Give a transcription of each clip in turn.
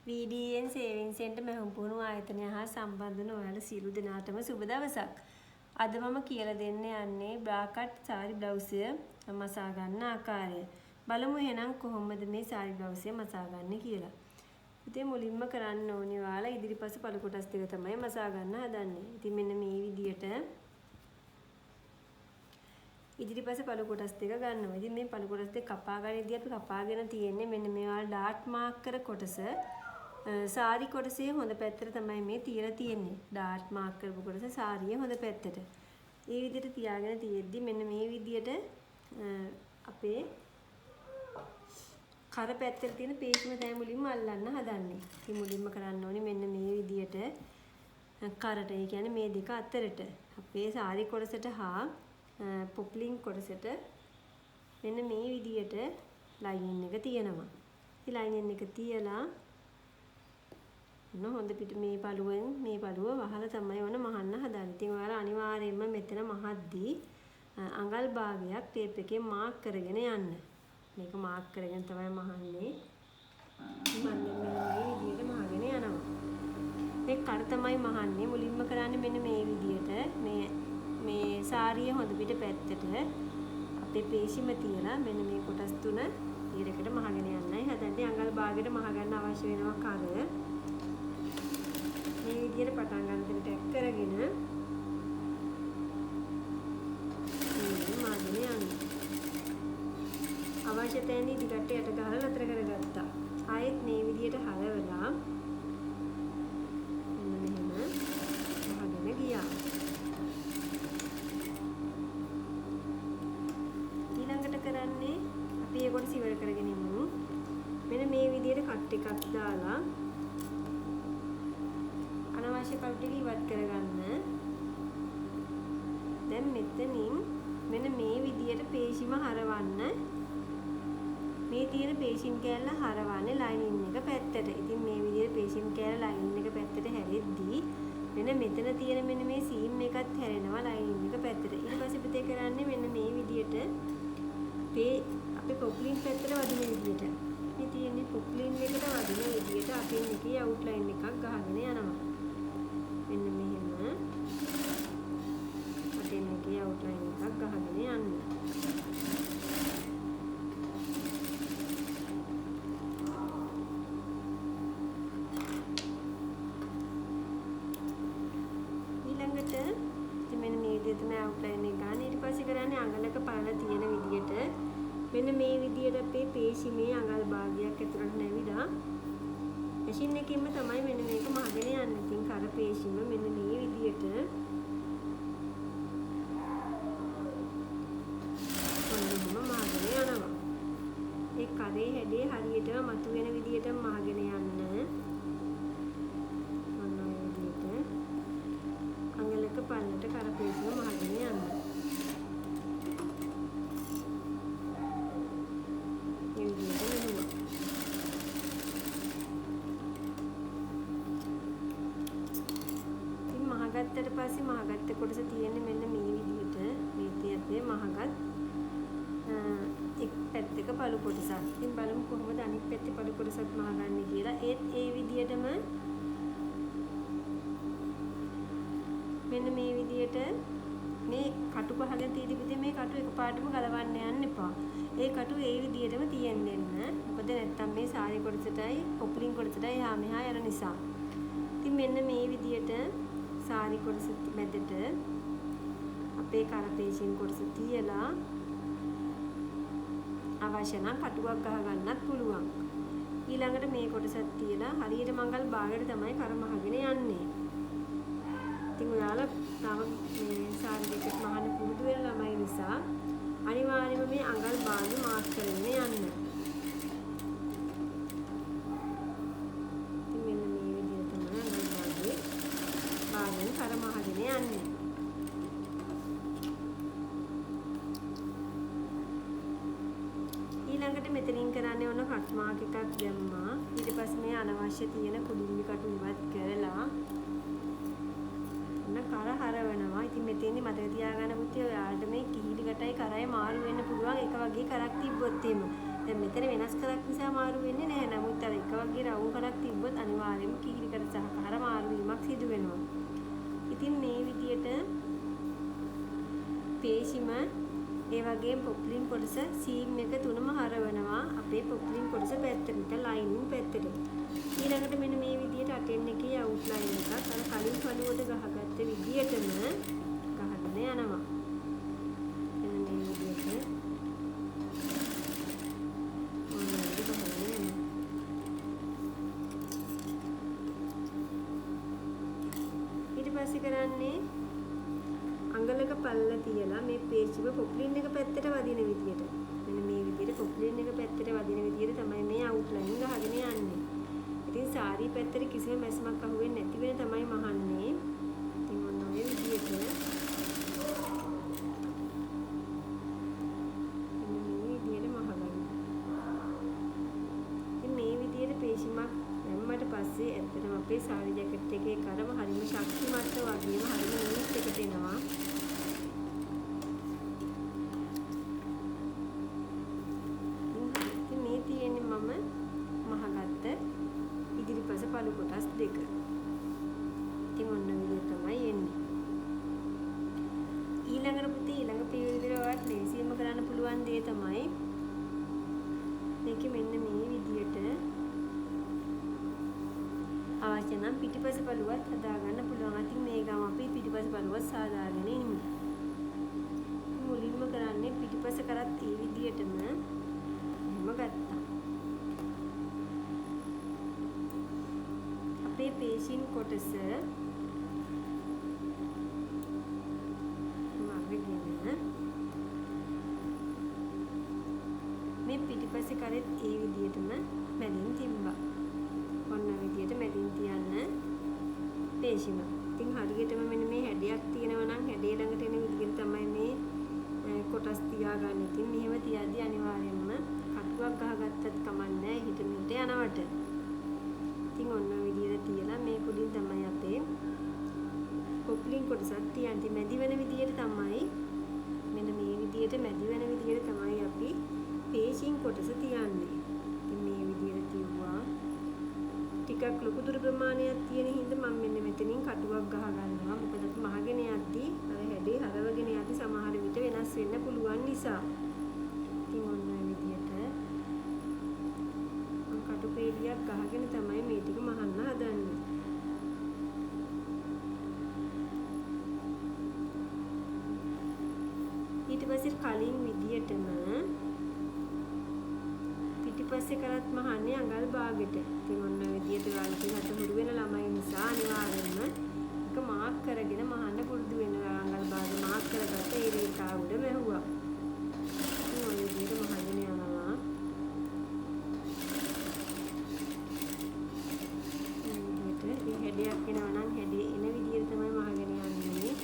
VDN Saving Center මෙහුම් පුහුණු ආයතනය හා සම්බන්ධ වන ඔයාලා සියලු දෙනාටම සුබ දවසක්. අද මම කියලා දෙන්න යන්නේ බ්‍රා කට් සාරි බ්ලවුසය මසා ගන්න ආකාරය. බලමු එහෙනම් කොහොමද මේ සාරි බ්ලවුසය මසා ගන්න කියලා. ඉතින් මුලින්ම කරන්න ඕනේ ඔයාලා ඉදිරිපස පළ කොටස් දෙක තමයි මසා ගන්න හදන්නේ. ඉතින් මෙන්න මේ විදියට ඉදිරිපස පළ කොටස් දෙක ගන්නවා. ඉතින් මේ පළ කොටස් දෙක කපා ගන්නදී අපි කපාගෙන තියෙන්නේ මෙන්න මේ ඔයාලා ඩාර්ට් මාක් කර කොටස. සාරි කොටසේ හොඳ පැත්තට තමයි මේ තියලා තියෙන්නේ. ඩාර්ට් මාක් කරපු කොටස සාරියේ හොඳ පැත්තට. මේ විදිහට තියාගෙන තියෙද්දි මෙන්න මේ විදිහට අපේ කර පැත්තට තියෙන පේශිම තමයි මුලින්ම අල්ලන්න හදන්නේ. ඉතින් මුලින්ම කරන්න ඕනේ මෙන්න මේ විදිහට කරට, ඒ කියන්නේ මේ දෙක අතරට අපේ සාරි කොටසට හා පොප්ලින් කොටසට මෙන්න මේ විදිහට ලයිනින් එක තියෙනවා. ඉතින් ලයිනින් එක තියලා හොඳ පිට මේ පළුවෙන් මේ පළුව වහලා තමයි වුණ මහන්න හදන්නේ. ඉතින් ඔයාලා අනිවාර්යයෙන්ම මෙතන මහද්දී අඟල් භාගයක් ටේප් එකේ මාක් කරගෙන යන්න. මේක මාක් කරගෙන තමයි මහන්නේ. මම මේ විදිහට මහගෙන යනවා. මේ කර තමයි මහන්නේ. මුලින්ම කරන්නේ මෙන්න මේ විදිහට මේ සාරිය හොඳ පිට පැත්තට අපේ පේශිම තියලා මෙන්න මේ කොටස් තුන ඊරකට මහගෙන යන්නයි හදන්නේ. අඟල් භාගයට මහ ගන්න අවශ්‍ය වෙනවා කර. මේ විදිහට පටන් ගන්න දෙන්න ටැක් කරගෙන මාගෙන යන්න. අවශ්‍ය තැනදී දිගට යට ගහලා නතර කරගත්තා. ආයෙත් මේ විදිහට හරවලා මෙන්න මෙහෙම මහගෙන ගියා. ඊළඟට කරන්නේ අපි ඒකට ඉවර කරගෙන ඉමු. මෙන්න මේ විදිහට කට් එකක් දාලා අනවශ්‍ය කට් ටික ඉවත් කරගන්න. දැන් මෙතනින් මෙන්න මේ විදියට පේශිම හරවන්න. මේ තියෙන පේශින් කෑල්ල හරවන්නේ ලයිනින් එක පැත්තට. ඉතින් මේ විදියට පේශින් කෑල්ල ලයිනින් එක පැත්තට හැරෙද්දී මෙන්න මෙතන තියෙන මෙන්න මේ සීම් එකත් හැරෙනවා ලයිනින් එක පැත්තට. ඊට පස්සේ පිටේ කරන්නේ මෙන්න මේ විදියට අපේ පොප්ලින් පැත්තට වදින විදියට. මේ තියෙන්නේ පොප්ලින් එකට වදින විදියට අපේ එකේ අවුට්ලයින් එකක් ගහගෙන යනවා. මෙන්න මෙහෙම අපේ එකේ අවුට්ලයින් එකක් ගහගෙන යන්න. ඊළඟට මෙන්න මේ විදිහට තමයි අවුට්ලයින් එක ගන්න. ඊට පස්සේ කරන්නේ අඟලක පළල තියෙන විදියට මෙන්න මේ විදියට අපේ පේශිමේ අඟල් භාගයක් ඇතුළට නැවිලා මැෂින් එකකින්ම තමයි මෙන්න මේක මහගෙන යන්නේ. ඉතින් කර පේශිම මෙන්න මේ විදියට ඔන්නම මහගෙන යනවා. ඒ කරේ හැඩේ හරියටම මතුවෙන විදියට මහගෙන යන්න. ඔන්න ඔය විදියට අඟලක පළලට කර පේශිම මහගෙන යන්න. මහගත්තට පස්සේ මහගත්ත කොටස තියෙන්නේ මෙන්න මේ විදිහට මේ තියද්දී මහගත් එක් පැත්තක පළු කොටසක්. ඉතින් බලමු කොහොමද අනිත් පැත්තේ පළු කොටසක් මහගන්නේ කියලා. ඒත් ඒ විදිහටම මෙන්න මේ විදිහට මේ කටු පහගෙන තියෙද්දි මේ කටු එකපාරටම ගලවන්න යන්න එපා. ඒ කටු ඒ විදිහටම තියෙන්න දෙන්න. මොකද නැත්තම් මේ සාරි කොටසටයි පොප්ලින් කොටසටයි එහා මෙහා යන නිසා. ඉතින් මෙන්න මේ විදිහට සාරි කොටස මැදට අපේ කර පේශින් කොටස තියලා අවශ්‍ය නම් කටුවක් ගහ ගන්නත් පුළුවන්. ඊළඟට මේ කොටසත් තියලා හරියට මංගල් භාගයට තමයි කර මහගෙන යන්නේ. ඉතින් ඔයාලා තව මේ සාරි දෙකක් මහන්න පුරුදු වෙන ළමයි නිසා අනිවාර්යයෙන්ම මේ අඟල් භාගය මාක් කරගෙන යන්න. කර මහගෙන යන්නේ. ඊළඟට මෙතනින් කරන්නේ ඔන්න කට් මාක් එකක් දැම්මා. ඊට පස්සේ මේ අනවශ්‍ය තියෙන කුඩුම්බි කටු ඉවත් කරලා ඔන්න කර හරවනවා. ඉතින් මෙතෙන්දි මතක තියාගන්න පුතේ ඔයාලට මේ කිහිලි කටයි කරයි මාරු වෙන්න පුළුවන් එක වගේ කරක් තිබ්බොත් එහෙම. දැන් මෙතන වෙනස් කරක් නිසා මාරු වෙන්නේ නැහැ. නමුත් අර එක වගේ රවුම් කරක් තිබ්බොත් අනිවාර්යයෙන්ම කිකිලිකට සහකාර මාරු වීමක් සිදු වෙනවා. ඉතින් මේ විදියට පේශිම ඒ වගේම පොප්ලින් කොටස සීම් එක තුනම හරවනවා අපේ පොප්ලින් කොටස පැත්තට ලයිනින් පැත්තට. ඊළඟට මෙන්න මේ විදියට අටෙන් එකේ අවුට්ලයින් එකක් අර කලින් පළුවට ගහගත්ත විදියටම ගහගෙන යනවා. මෙන්න මේ විදියට ඊට පස්සේ කරන්නේ අඟලක පල්ල තියලා මේ පේජිම පොප්ලින් එක පැත්තට වදින විදියට මෙන්න මේ විදියට පොප්ලින් එක පැත්තට වදින විදියට තමයි මේ අවුට්ලයින් ගහගෙන යන්නේ. ඉතින් සාරි පැත්තට කිසිම මැස්මක් අහුවෙන්නේ නැති වෙන තමයි මහන්නේ. ඉතින් ඔන්න ඔය විදියට මෙන්න මේ විදියට මහගන්න. ඉතින් මේ විදියට පේශිමක් දැම්මට පස්සේ ඇත්තටම අපේ සාරි ජැකට් එකේ කරම හරිම ශක්තිමත් වගේම හරිම නිට් එකට එනවා. ඉතින් මේ තියෙන්නේ මම මහගත්ත ඉදිරිපස පළු කොටස් දෙක. ඉතින් ඔන්න විදිය තමයි එන්නේ. ඊළඟට පුතේ ඊළඟ පියවර වලට ලේසියෙන්ම කරන්න පුළුවන් දේ තමයි මේකේ මෙන්න මේ විදියට අවශ්‍ය නම් පිටිපස පළුවත් හදාගන්න පුළුවන්. අතින් මේ ගම අපි පිටිපස පළුවත් සාදාගෙන ඉමු. මුලින්ම කරන්නේ පිටිපස කරත් ඒ විදියටම එහෙම ගත්තා. අපේ පේශින් කොටස මේ පිටිපස්සේ කරෙත් ඒ විදියටම මැදින් තිබ්බා. ඔන්න විදියට මැදින් තියන්න පේශිම. ඉතින් හරියටම මෙන්න මේ හැඩයක් තියෙනවා නම් හැඩේ ළඟට එන විදියට තමයි මේ කොටස් තියාගන්න. ඉතින් මෙහෙම තියද්දී අනිවාර්යයෙන්ම කටුවක් ගහගත්තත් කමන්නේ හිට මිට යනවට. ඉතින් ඔන්න විදියට තියලා මේ කුඩින් තමයි අපේ පොප්ලින් කොටසක් තියන්නේ. මැදි වෙන විදියට තමයි මෙන්න මේ විදියට මැදි වෙන විදියට තමයි අපි පේශින් කොටස තියන්නේ. ඉතින් මේ විදියට තියුවා. ටිකක් ලොකු දුර ප්‍රමාණයක් තියෙන හින්දා මම මෙන්න මෙතනින් කටුවක් ගහ ගන්නවා. මොකද අපි මහගෙන යද්දී අර හැඩේ හරවගෙන යද්දී සමහර විට වෙනස් වෙන්න පුළුවන් නිසා. ඉතින් ඔන්න ඔය විදියට මම කටු පේලියක් ගහගෙන තමයි මේ ටික මහන්න හදන්නේ. ඊට පස්සේ කලින් විදියටම පිටිපස්සේ කරත් මහන්නේ අඟල් භාගෙට. ඉතින් ඔන්න විදියට වලකිනට හුරු වෙන ළමයි නිසා අනිවාර්යෙන්ම එක මාක් කරගෙන මහන්න පුරුදු වෙනවා. අඟල් භාගෙ මාක් කරගත්ත ඒ රේඛාව උඩ මැහුවා. ඉතින් ඔය විදියට මහගෙන යනවා. මේ විදියට මේ හැඩයක් එනවා නම් හැඩේ එන විදියට තමයි මහගෙන යන්නේ.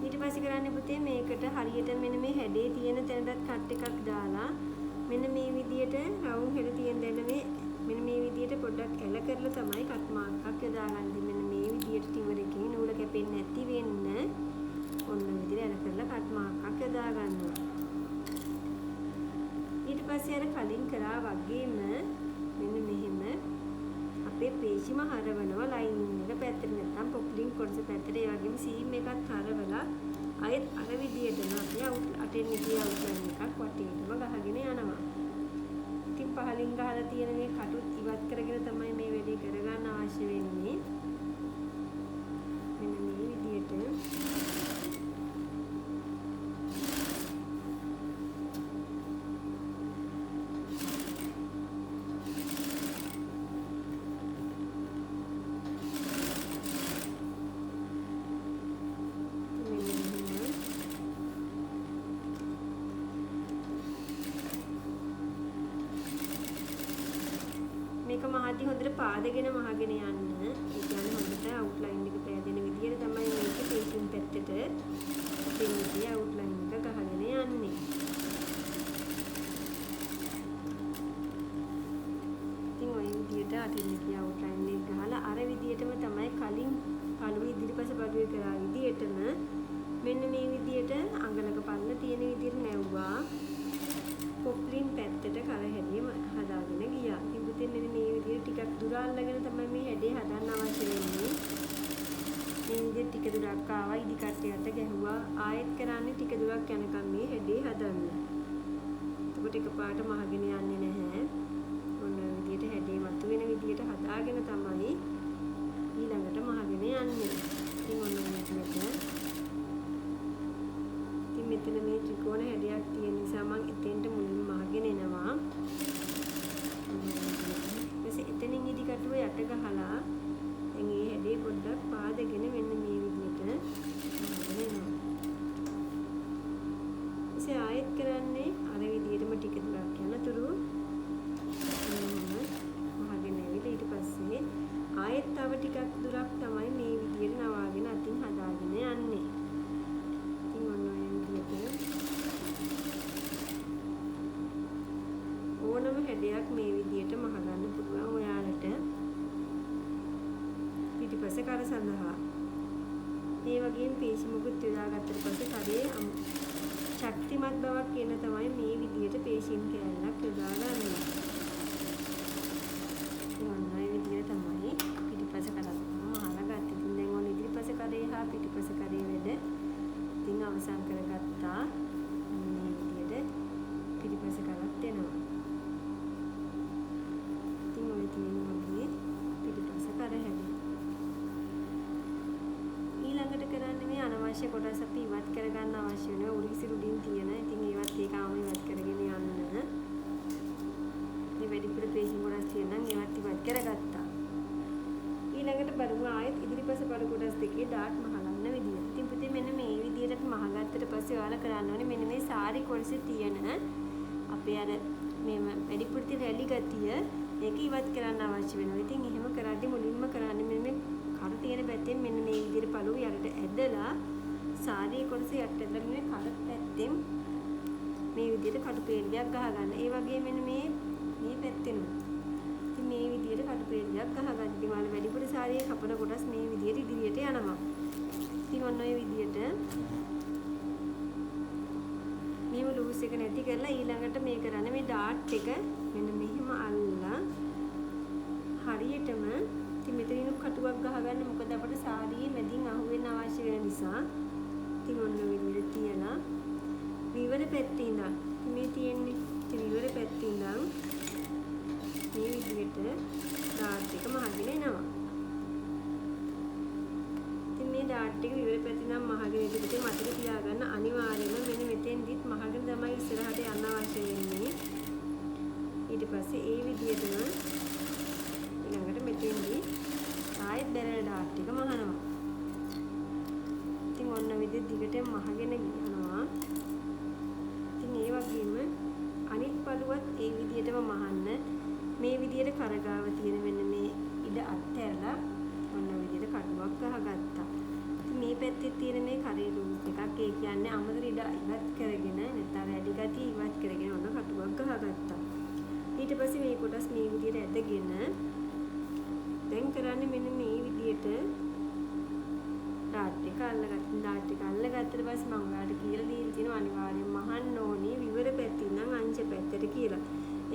ඊට පස්සේ කරන්නේ පුතේ මේකට හරියට මෙන්න මේ හැඩේ තියෙන තැනටත් කට් එකක් දාලා මෙන්න මේ විදියට රවුම් හෙල තියෙන දෙන්න මෙන්න මේ විදියට පොඩ්ඩක් ඇල කරලා තමයි කට් මාක් එකක් යදාගන්නේ. මෙන්න මේ විදියට ටිවර් එකේ නූල කැපෙන්නේ නැති වෙන්න ඔන්න විදියට ඇල කරලා කට් මාක් එකක් යදා ගන්නවා. ඊට පස්සේ අර කලින් කරා වගේම මෙන්න මෙහෙම අපේ පේශිම හරවනවා ලයිනින් එක පැත්තට නැත්නම් පොප්ලින් කොටස පැත්තට ඒ වගේම සීම් එකත් හරවලා අයත් අර විදියටම අපි අටෙන් එකේ අවුට්ලයින් එකක් වටේටම ගහගෙන යනවා. ඉතින් පහලින් ගහලා තියෙන මේ කටුත් ඉවත් කරගෙන තමයි මේ වැඩේ කරගන්න අවශ්‍ය වෙන්නේ. මෙන්න මේ විදියට මේක මහදී හොඳට පාදගෙන මහගෙන යන්න. ඒ කියන්නේ හොඳට අවුට්ලයින් එක පෑදෙන විදියට තමයි මේක පේශින් පැත්තට දෙන්නේ අවුට්ලයින් එක ගහගෙන යන්නේ. කටින් කිය අවුට්ලයින් එක ගහලා අර විදියටම තමයි කලින් පළුවේ ඉදිරිපස පළුවේ කරා විදියටම මෙන්න මේ විදියට අඟලක පල්ල තියෙන විදියට නැව්වා. පොප්ලින් පැත්තට කර හැදීම හදාගෙන ගියා. ඉතින් පුතේ මෙන්න මේ විදියට ටිකක් දුර අල්ලගෙන තමයි මේ හැඩේ හදන්න අවශ්‍ය වෙන්නේ. මේ විදියට ටික දුරක් ආවා ඉදි කට්ටියට ගැහුවා. ආයෙත් කරන්නේ ටික දුරක් යනකම් මේ හැඩේ හදන්න. එතකොට එකපාරට මහගෙන යන්නේ නැහැ. ඔන්න ඔය විදියට හැඩේ මතුවෙන විදියට හදාගෙන තමයි ඊළඟට මහගෙන යන්නේ. ඉතින් ඔන්න ඔය විදියට මෙතන මේ ත්‍රිකෝණ හැඩයක් තියෙන නිසා මම එතෙන්ට මුලින්ම මහගෙන එනවා. ඊපස්සේ එතනින් ඉදි කටුව යට ගහලා දැන් මේ හැඩේ පොඩ්ඩක් පාදගෙන මෙන්න මේ විදිහට මහගෙන එනවා. ඊපස්සේ ආයෙත් කරන්නේ අර විදිහටම ටික දුරක් යනතුරු මහගෙන ඇවිල්ලා ඊට පස්සේ ආයෙත් තව ටිකක් දුරක් තමයි මේ විදිහට නවාගෙන අතින් හදාගෙන යන්නේ. ඕනම හැඩයක් මේ විදියට මහගන්න පුළුවන් ඔයාලට පිටිපස්ස කර සඳහා. ඒ වගේම පේශි මුකුත් යොදාගත්තට පස්සේ කරේ ශක්තිමත් බවක් කියන තමයි මේ විදියට පේශීන් කැලලක් යොදා ගන්නවා. ඔන්න ඔය විදියට තමයි පිටිපස්ස කරලා මහලා ගත්තේ. ඉතින් දැන් ඔන්න ඉදිරිපස්ස කරේ හා පිටිපස්ස කරේ වැඩ ඉතින් අවසන් කරගත්තා. මේ විදියට පිටිපස්ස කරත් එනවා. පිටිපස්ස කර හැදී ඊළඟට කරන්නේ මේ අනවශ්‍ය කොටස් අපි ඉවත් කරගන්න අවශ්‍ය වෙනවා. උරිසිරු උඩින් තියෙන. ඉතින් ඒවත් ඒකම ඉවත් කරගෙන යන්න. මේ වැඩිපුර පේශි කොටස් තියෙන නම් ඒවත් ඉවත් කරගත්තා. ඊළඟට බලමු ආයෙත් ඉදිරිපස බඩ කොටස් දෙකේ ඩාට් මහගන්න විදිය. ඉතින් පුතේ මෙන්න මේ විදියට මහගත්තට පස්සේ ඔයාලා කරන්න ඕනේ මෙන්න මේ සාරි කොටසේ තියෙන අපේ අර මේ වැඩිපුර තියෙන රැලි ගතිය ඒක ඉවත් කරන්න අවශ්‍ය වෙනවා. ඉතින් එහෙම කරද්දි මුලින්ම කරන්නේ මෙන්න මේ කර තියෙන පැත්තෙන් මෙන්න මේ විදිහට පළුව යටට ඇදලා සාරිය කොටස යටට ඇදලා මේ කර පැත්තෙන් මේ විදිහට කටු පෙරලියක් ගහ ගන්න. ඒ වගේ මෙන්න මේ පැත්තෙන්. ඉතින් මේ විදිහට කටු පෙරලියක් ගහගන්න. ඉතින් මාළු වැඩිපුර සාරියේ කපන කොටස් මේ විදිහට ඉදිරියට යනවා. ඉතින් ඔන්න ඔය විදිහට මේව ලූස් එක නැති කරලා ඊළඟට මේ කරන්නේ මේ ඩාට් එක මෙන්න මෙහිම අල්ලලා හරියටම ඉතින් මෙතනින් කටුවක් ගහගන්න. මොකද අපිට සාරියේ මැදින් අහුවෙන්න අවශ්‍ය වෙන නිසා. ඉතින් ඔන්න ඔය විදිහට තියලා විවර පැත්තේ ඉඳන් මේ තියෙන්නේ ඉතින් විවර පැත්තේ ඉඳන් මේ විදිහට ඩාට් එක මහගෙන එනවා. ඉතින් මේ ඩාට් එක විවර පැත්තේ ඉඳන් මහගෙන ඉදිරියට මතක තියාගන්න අනිවාර්යයෙන්ම මෙන්න මෙතෙන්දිත් මහගෙන තමයි ඉස්සරහට යන්න අවශ්‍ය වෙන්නේ. ඊට පස්සේ ඒ විදිහටම ඊළඟට මෙතෙන්දී ආයෙත් බැරල් ඩාට් එක මහනවා. ඉතින් ඔන්න විදිහට දිගටම මහගෙන යනවා. ඉතින් ඒ වගේම අනිත් පළුවත් ඒ විදිහටම මහන්න. මේ විදිහට කරගාව තියෙන මෙන්න මේ ඉඩ අත්හැරලා ඔන්න විදිහට කටුවක් ගහගත්තා. ඉතින් මේ පැත්තේ තියෙන මේ කරේ ලූස් එකක් ඒ කියන්නේ අමතර ඉඩ ඉවත් කරගෙන නැත්නම් වැඩි ගතිය ඉවත් කරගෙන ඔන්න කටුවක් ගහගත්තා. ඊට පස්සේ මේ කොටස් මේ විදිහට ඇදගෙන දැන් කරන්නේ මෙන්න මේ විදිහට ඩාට් එක අල්ලගත්තට පස්සේ මම ඔයාලට කියලා දීලා තියෙනවා අනිවාර්යෙන් මහන්න ඕනේ විවර පැත්තෙන් නම් අංශ පැත්තට කියලා.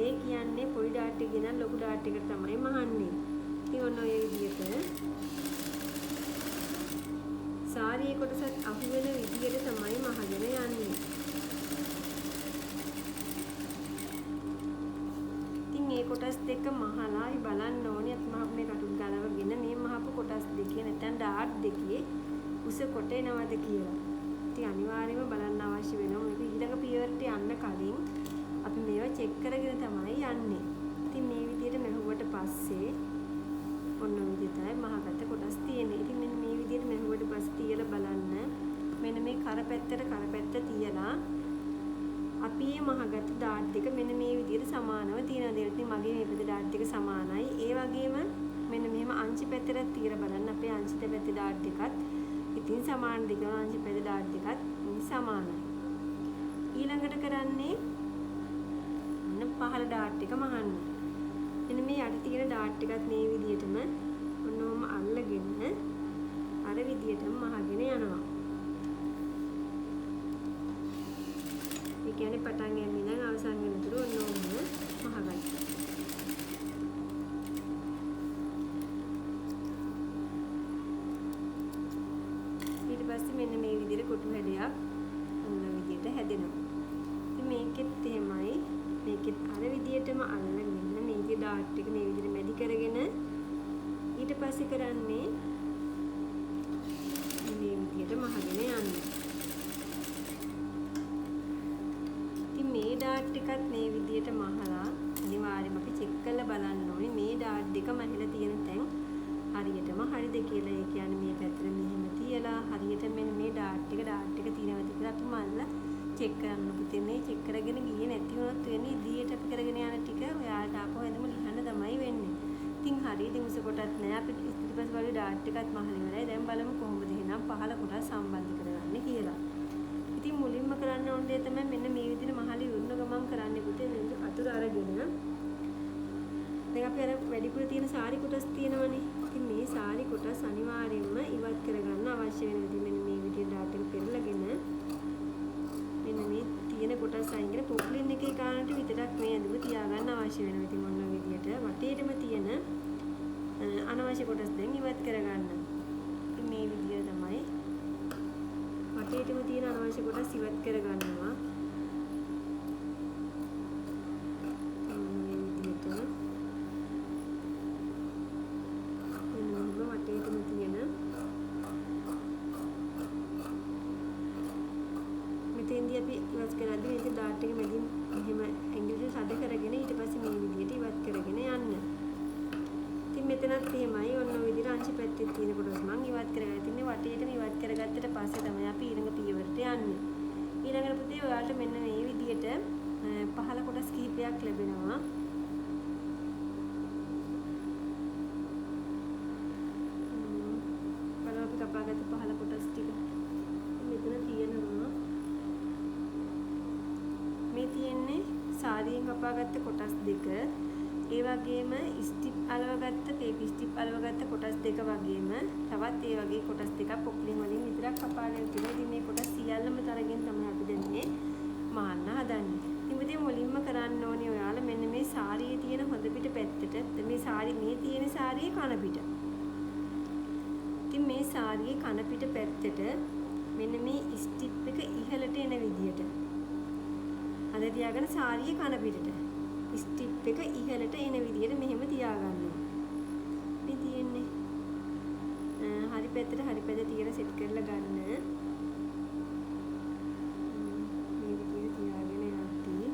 ඒ කියන්නේ පොඩි ඩාට් එකේ නම් ලොකු ඩාට් එකට තමයි මහන්නේ. ඉතින් ඔන්න ඔය විදිහට සාරියේ කොටසත් අහු වෙන විදිහට තමයි මහගෙන යන්නේ. මේ කොටස් දෙක මහලා බලන්න ඕනේ අත් මහ මේ කටුත් ගලවගෙන මේ මහපු කොටස් දෙකේ නැත්නම් ඩාට් දෙකේ උස කොට එනවද කියලා. ඉතින් අනිවාර්යයෙන්ම බලන්න අවශ්‍ය වෙනවා. මේක ඊළඟ පියවරට යන්න කලින් අපි මේවා චෙක් කරගෙන තමයි යන්නේ. ඉතින් මේ විදිහට මෙහුවට පස්සේ ඔන්න ඔය විදිහටයි මහගත කොටස් තියෙන්නේ. ඉතින් මෙන්න මේ විදිහට මෙහුවට පස්සේ තියලා බලන්න. මෙන්න මේ කරපැත්ත තියලා අපි මේ මහගත ඩාට් දෙක මෙන්න මේ විදිහට සමානව තියෙනවා. දෙන්න මගේ මේ පැත්තේ ඩාට් දෙක සමානයි. ඒ වගේම මෙන්න මෙහෙම අංශ පැත්තට තියලා බලන්න අපේ අංශ පැත්තේ ඩාට් දෙකත් ඉතින් සමාන දෙක අංශ පැත්තේ ඩාට් දෙකත් සමානයි. ඊළඟට කරන්නේ මෙන්න පහළ ඩාට් එක මහන්න. මෙන්න මේ යට තියෙන ඩාට් එකත් මේ විදිහටම ඔන්නෝම අල්ලගෙන අර විදිහටම මහගෙන යනවා. ඒ කියන්නේ පටන් ගන්න ඉඳන් අවසන් වෙනතුරු ඔන්නෝම මහගන්න. ඊට පස්සේ මෙන්න මේ විදිහට කොටු හැඩයක් ඔන්න විදිහට හැදෙනවා. ඉතින් මේකෙත් එහෙමයි. මේකෙත් අර විදිහටම අල්ලගෙන මේකේ ඩාට් එක මේ විදිහට මැදි කරගෙන ඊට පස්සේ කරන්නේ මේ විදිහට මහගෙන යන්න. ඉතින් මේ ඩාට් එකත් මේ විදිහට මහලා අනිවාර්යයෙන්ම අපි චෙක් කරලා බලන්න ඕනේ මේ ඩාට් දෙක මහලා තියෙන තැන් හරියටම හරිද කියලා. ඒ කියන්නේ මේ පැත්තට මෙහෙම තියලා හරියට මෙන්න මේ ඩාට් එක තියෙනවද කියලා අපි මල්ලා චෙක් කරන්න පුතේ. මේ චෙක් කරගෙන ගියේ නැති වුණොත් වෙන්නේ ඉදිරියට අපි කරගෙන යන ටික ඔයාලට ආපහු එඳම ලියන්න තමයි වෙන්නේ. ඉතින් හරිය දිමුස කොටත් නෑ අපි ඊපස්සේ වගේ ඩාට් එකත් මහල ඉවරයි. දැන් බලමු කොහොමද එහෙනම් පහළ කොටස් සම්බන්ධ කරගන්නේ කියලා. ඉතින් මුලින්ම කරන්න ඕන දේ තමයි මෙන්න මේ විදිහට මහල යොන්න ගමන් කරන්නේ පුතේ. මේක අතුර අරගෙන දැන් අපි අර වැඩිපුර තියෙන සාරි කොටස් තියෙනවනේ. ඉතින් මේ සාරි කොටස් අනිවාර්යයෙන්ම ඉවත් කරගන්න අවශ්‍ය වෙන විදිහ මෙන්න මේ විදිහට ඩාට් එක පෙරලගෙන මෙන්න මේ තියෙන කොටස් අයින් කරලා පොක්ලින් එකේ කාණට විතරක් මේ ඇඳුම තියාගන්න අවශ්‍ය වෙනවා. ඉතින් ඔන්න විදිහට වටේටම තියෙන අනවශ්‍ය කොටස් දැන් ඉවත් කරගන්න. ඉතින් මේ විදිහ තමයි වටේටම තියෙන අනවශ්‍ය කොටස් ඉවත් කරගන්නවා. මෙතෙන්දී අපි ඉවත් කරද්දී මේක ඩාට් එක මැදින් එහෙම ඇඟිල්ලට සද කරගෙන ඊට පස්සේ මේ විදිහට ඉවත් කරගෙන යන්න. ඉතින් මෙතනත් එහෙමයි ඔන්න ඔය විදිහට අංශ පැත්තේ තියෙන කොටස් මම ඉවත් කරගෙන තින්නේ වටේටම ඉවත් කරගත්තට පස්සේ තමයි අපි ඊළඟ පියවරට යන්නේ. ඊළඟට පුතේ ඔයාලට මෙන්න මේ විදිහට පහළ කොටස් කිහිපයක් ලැබෙනවා. බලන්න අපි කපාගත්ත පහළ කොටස් ටික මෙතන තියෙනවා. මේ තියෙන්නේ සාරියෙන් කපාගත්ත කොටස් දෙක. ඒ වගේම ස්ටිප් අලවගත්ත පේපි ස්ටිප් අලවගත්ත කොටස් දෙක වගේම තවත් ඒ වගේ කොටස් දෙකක් පොක්ලින් වලින් විතරක් කපාගෙන තියෙනවා. ඉතින් මේ කොටස් සියල්ලම තරගෙන තමයි අපි දැන් මේ මහන්න හදන්නේ. ඉතින් පුතේ මුලින්ම කරන්න ඕනේ ඔයාලා මෙන්න මේ සාරියේ තියෙන හොඳ පිට පැත්තට මේ සාරි මේ තියෙන සාරියේ කන පිට. ඉතින් මේ සාරියේ කන පිට පැත්තට මෙන්න මේ ස්ටිප් එක ඉහළට එන විදියට අද තියාගෙන සාරියේ කන පිටට ස්ටිප් එක ඉහළට එන විදියට මෙහෙම තියාගන්නවා. මේ තියෙන්නේ හරි පැත්තට තියලා සෙට් කරලා ගන්න. මේ විදියට තියාගෙන යද්දී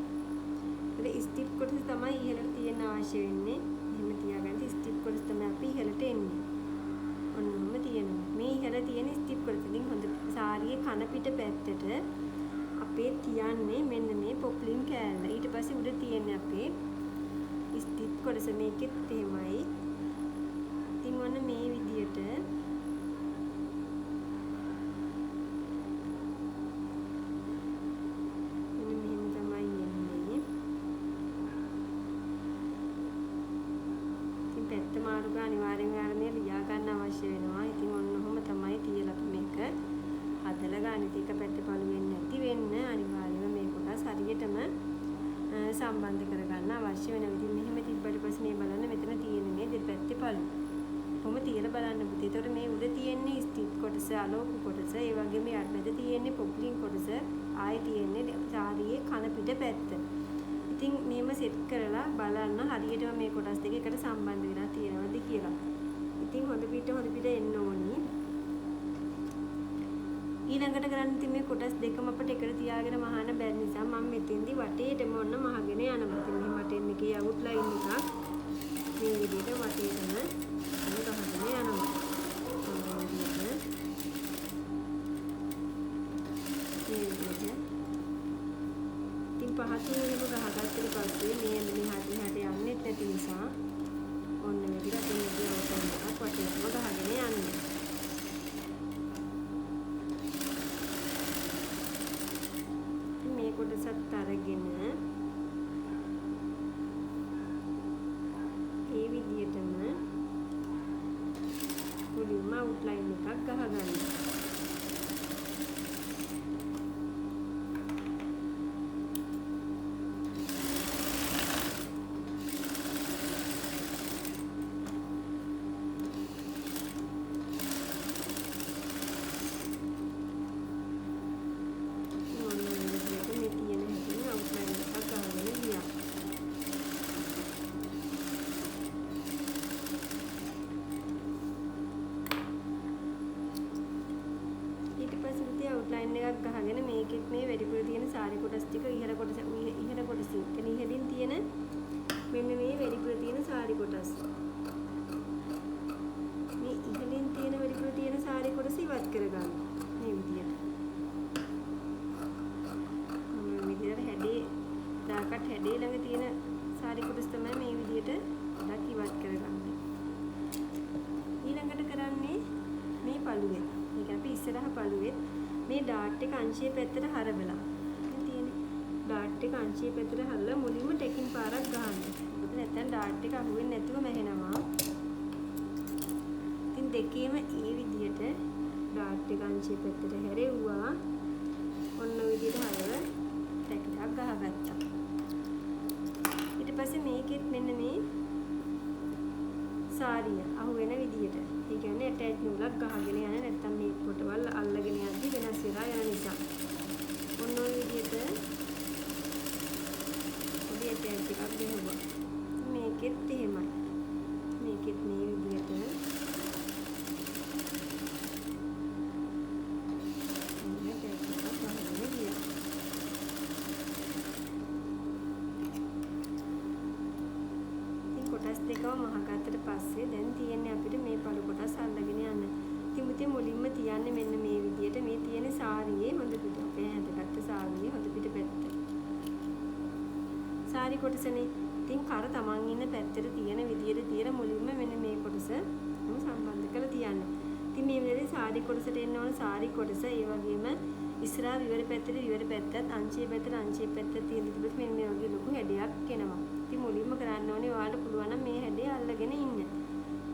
ඒ ස්ටිප් කොටස තමයි ඉහළට තියෙන්න අවශ්‍ය වෙන්නේ. එහෙම තියාගන්න ස්ටිප් කොටස තමයි අපි ඉහළට එන්නේ. ඔන්නම තියෙනවා. මේ ඉහළ තියෙන ස්ටිප් කොටස ඉතින් හොඳ සාරියේ කන පිට පැත්තට අපේ තියන්නේ මෙන්න මේ පොප්ලින් කෑල්ල. ඊට පස්සේ උඩ තියෙන්නේ අපේ ස්ටිප් කොටස. මේකෙත් එහෙමයි. ඉතින් ඔන්න මේ විදියට මෙන්න මෙහෙම තමයි යන්නේ. ඉතින් පැත්ත මාරු ගන්න අනිවාර්යෙන් ගන්න ලියා ගන්න අවශ්‍ය වෙනවා. ඉතින් ඔන්න ඔහොම තමයි තියලා මේක හදලා ගන්න. ඒක පැත්තේ පළු වෙන්නේ නැති වෙන්න අනිවාර්යයෙන්ම මේ කොටස් හරියටම සම්බන්ධ කරගන්න අවශ්‍ය වෙනවා. ඉතින් මෙහෙම තිබ්බට පස්සේ මේ බලන්න මෙතන තියෙන්නේ මේ දෙපැත්තේ පළු. කොහොම තියලා බලන්න පුතේ. ඒතකොට මේ උඩ තියෙන්නේ ස්ටිප් කොටස, අලෝක කොටස, ඒ වගේම යට තියෙන්නේ පොප්ලින් කොටස, ආයේ තියෙන්නේ සාරියේ කන පිට පැත්ත. ඉතින් මේව සෙට් කරලා බලන්න හරියටම මේ කොටස් දෙක එකට සම්බන්ධ වෙලා තියෙනවද කියලා. ඉතින් හොඳ පිට එන්න ඕනි. ඊළඟට කරන්න ඉතින් මේ කොටස් දෙකම අපිට එකට තියාගෙන මහන්න බැරි නිසා මම මෙතෙන්දි වටේටම ඔන්න මහගෙන යනවා. ඉතින් මෙහෙම වටෙන් එකේ අවුට්ලයින් එකක් මේ විදිහට වටේටම ගහගෙන යනවා. ඉතින් පහතින් එහෙම ගහගත්තට පස්සේ මේ මෙහාට යන්නේ නැති නිසා ඔන්න මේ විදිහට මේ අවුට්ලයින් එකක් වටේටම ගහගෙන යන්නේ. කොටසත් අරගෙන අවුට්ලයින් එකක් ගහගන්න. අවුට්ලයින් එකක් ගහගෙන මේකෙත් මේ වැඩිපුර තියෙන සාරි කොටස් ටික ඉහළ කොටසින් කියන්නේ ඉහළින් තියෙන මෙන්න මේ වැඩිපුර තියෙන සාරි කොටස් මේ ඉහළින් තියෙන වැඩිපුර තියෙන සාරි කොටස ඉවත් කරගන්න මේ විදියට මේ විදියට හැඩේ දාකට හැඩේ ළඟ තියෙන සාරි කොටස් තමයි මේ විදියට ඩක් ඉවත් කරගන්නේ ඊළඟට කරන්නේ මේ පළුවේ ඒක අපි ඉස්සරහ පළුවේ මේ ඩාට් එක අංශයේ පැත්තට හරවලා තියෙන්නේ ඩාට් එක අංශයේ පැත්තට හරවලා මුලින්ම ටෙකින් පාරක් ගහන්න. මොකද නැත්නම් ඩාට් එක අහුවෙන්නේ නැතුව මැහෙනවා. ඉතින් දෙකේම ඒ විදිහට ඩාට් එක අංශයේ පැත්තට හැරෙව්වා. ඔන්න ඔය විදිහට හරව ටෙක් එකක් ගහගත්තා. ඊට පස්සේ මේකෙත් මෙන්න මේ සාරිය අහුවෙන විදිහට. ඒ කියන්නේ ඇටච් නූලක් ගහගෙන යන නැත්නම් මේ කොටවල් අල්ලගෙන යද්දි වෙනස් වෙලා යන නිසා. ඔන්න ඔය විදිහට පොඩි ඇටච් එකක් දෙහුවා. මේකෙත් එහෙමයි. මේකෙත් මේ විදිහට කොටස් දෙකම මහගත්තට පස්සේ දැන් තියෙන්නේ අපිට මේ පළු කොටස් අල්ලගෙන යන්න. ඉතින් මුලින්ම තියන්නේ මෙන්න මේ විදිහට මේ තියෙන සාරියේ හොඳ පිට අපේ හැදගත්ත සාරියේ හොඳ පිට පැත්ත. සාරි කොටසනේ. ඉතින් කර තමන් ඉන්න පැත්තට තියෙන විදිහට තියලා මුලින්ම මෙන්න මේ කොටස සම්බන්ධ කරලා තියන්න. ඉතින් මේ විදිහට සාරි කොටසට එන්න ඕන සාරි කොටස ඒ වගේම ඉස්සරහා විවර පැත්තට අංශයේ පැත්තට තියෙන තිබෙත් මෙන්න මේ වගේ ලොකු හැඩයක් එනවා. ඉතින් මුලින්ම කරන්න ඕනේ ඔයාලට පුළුවන් නම් මේ හැඩය අල්ලගෙන ඉන්න.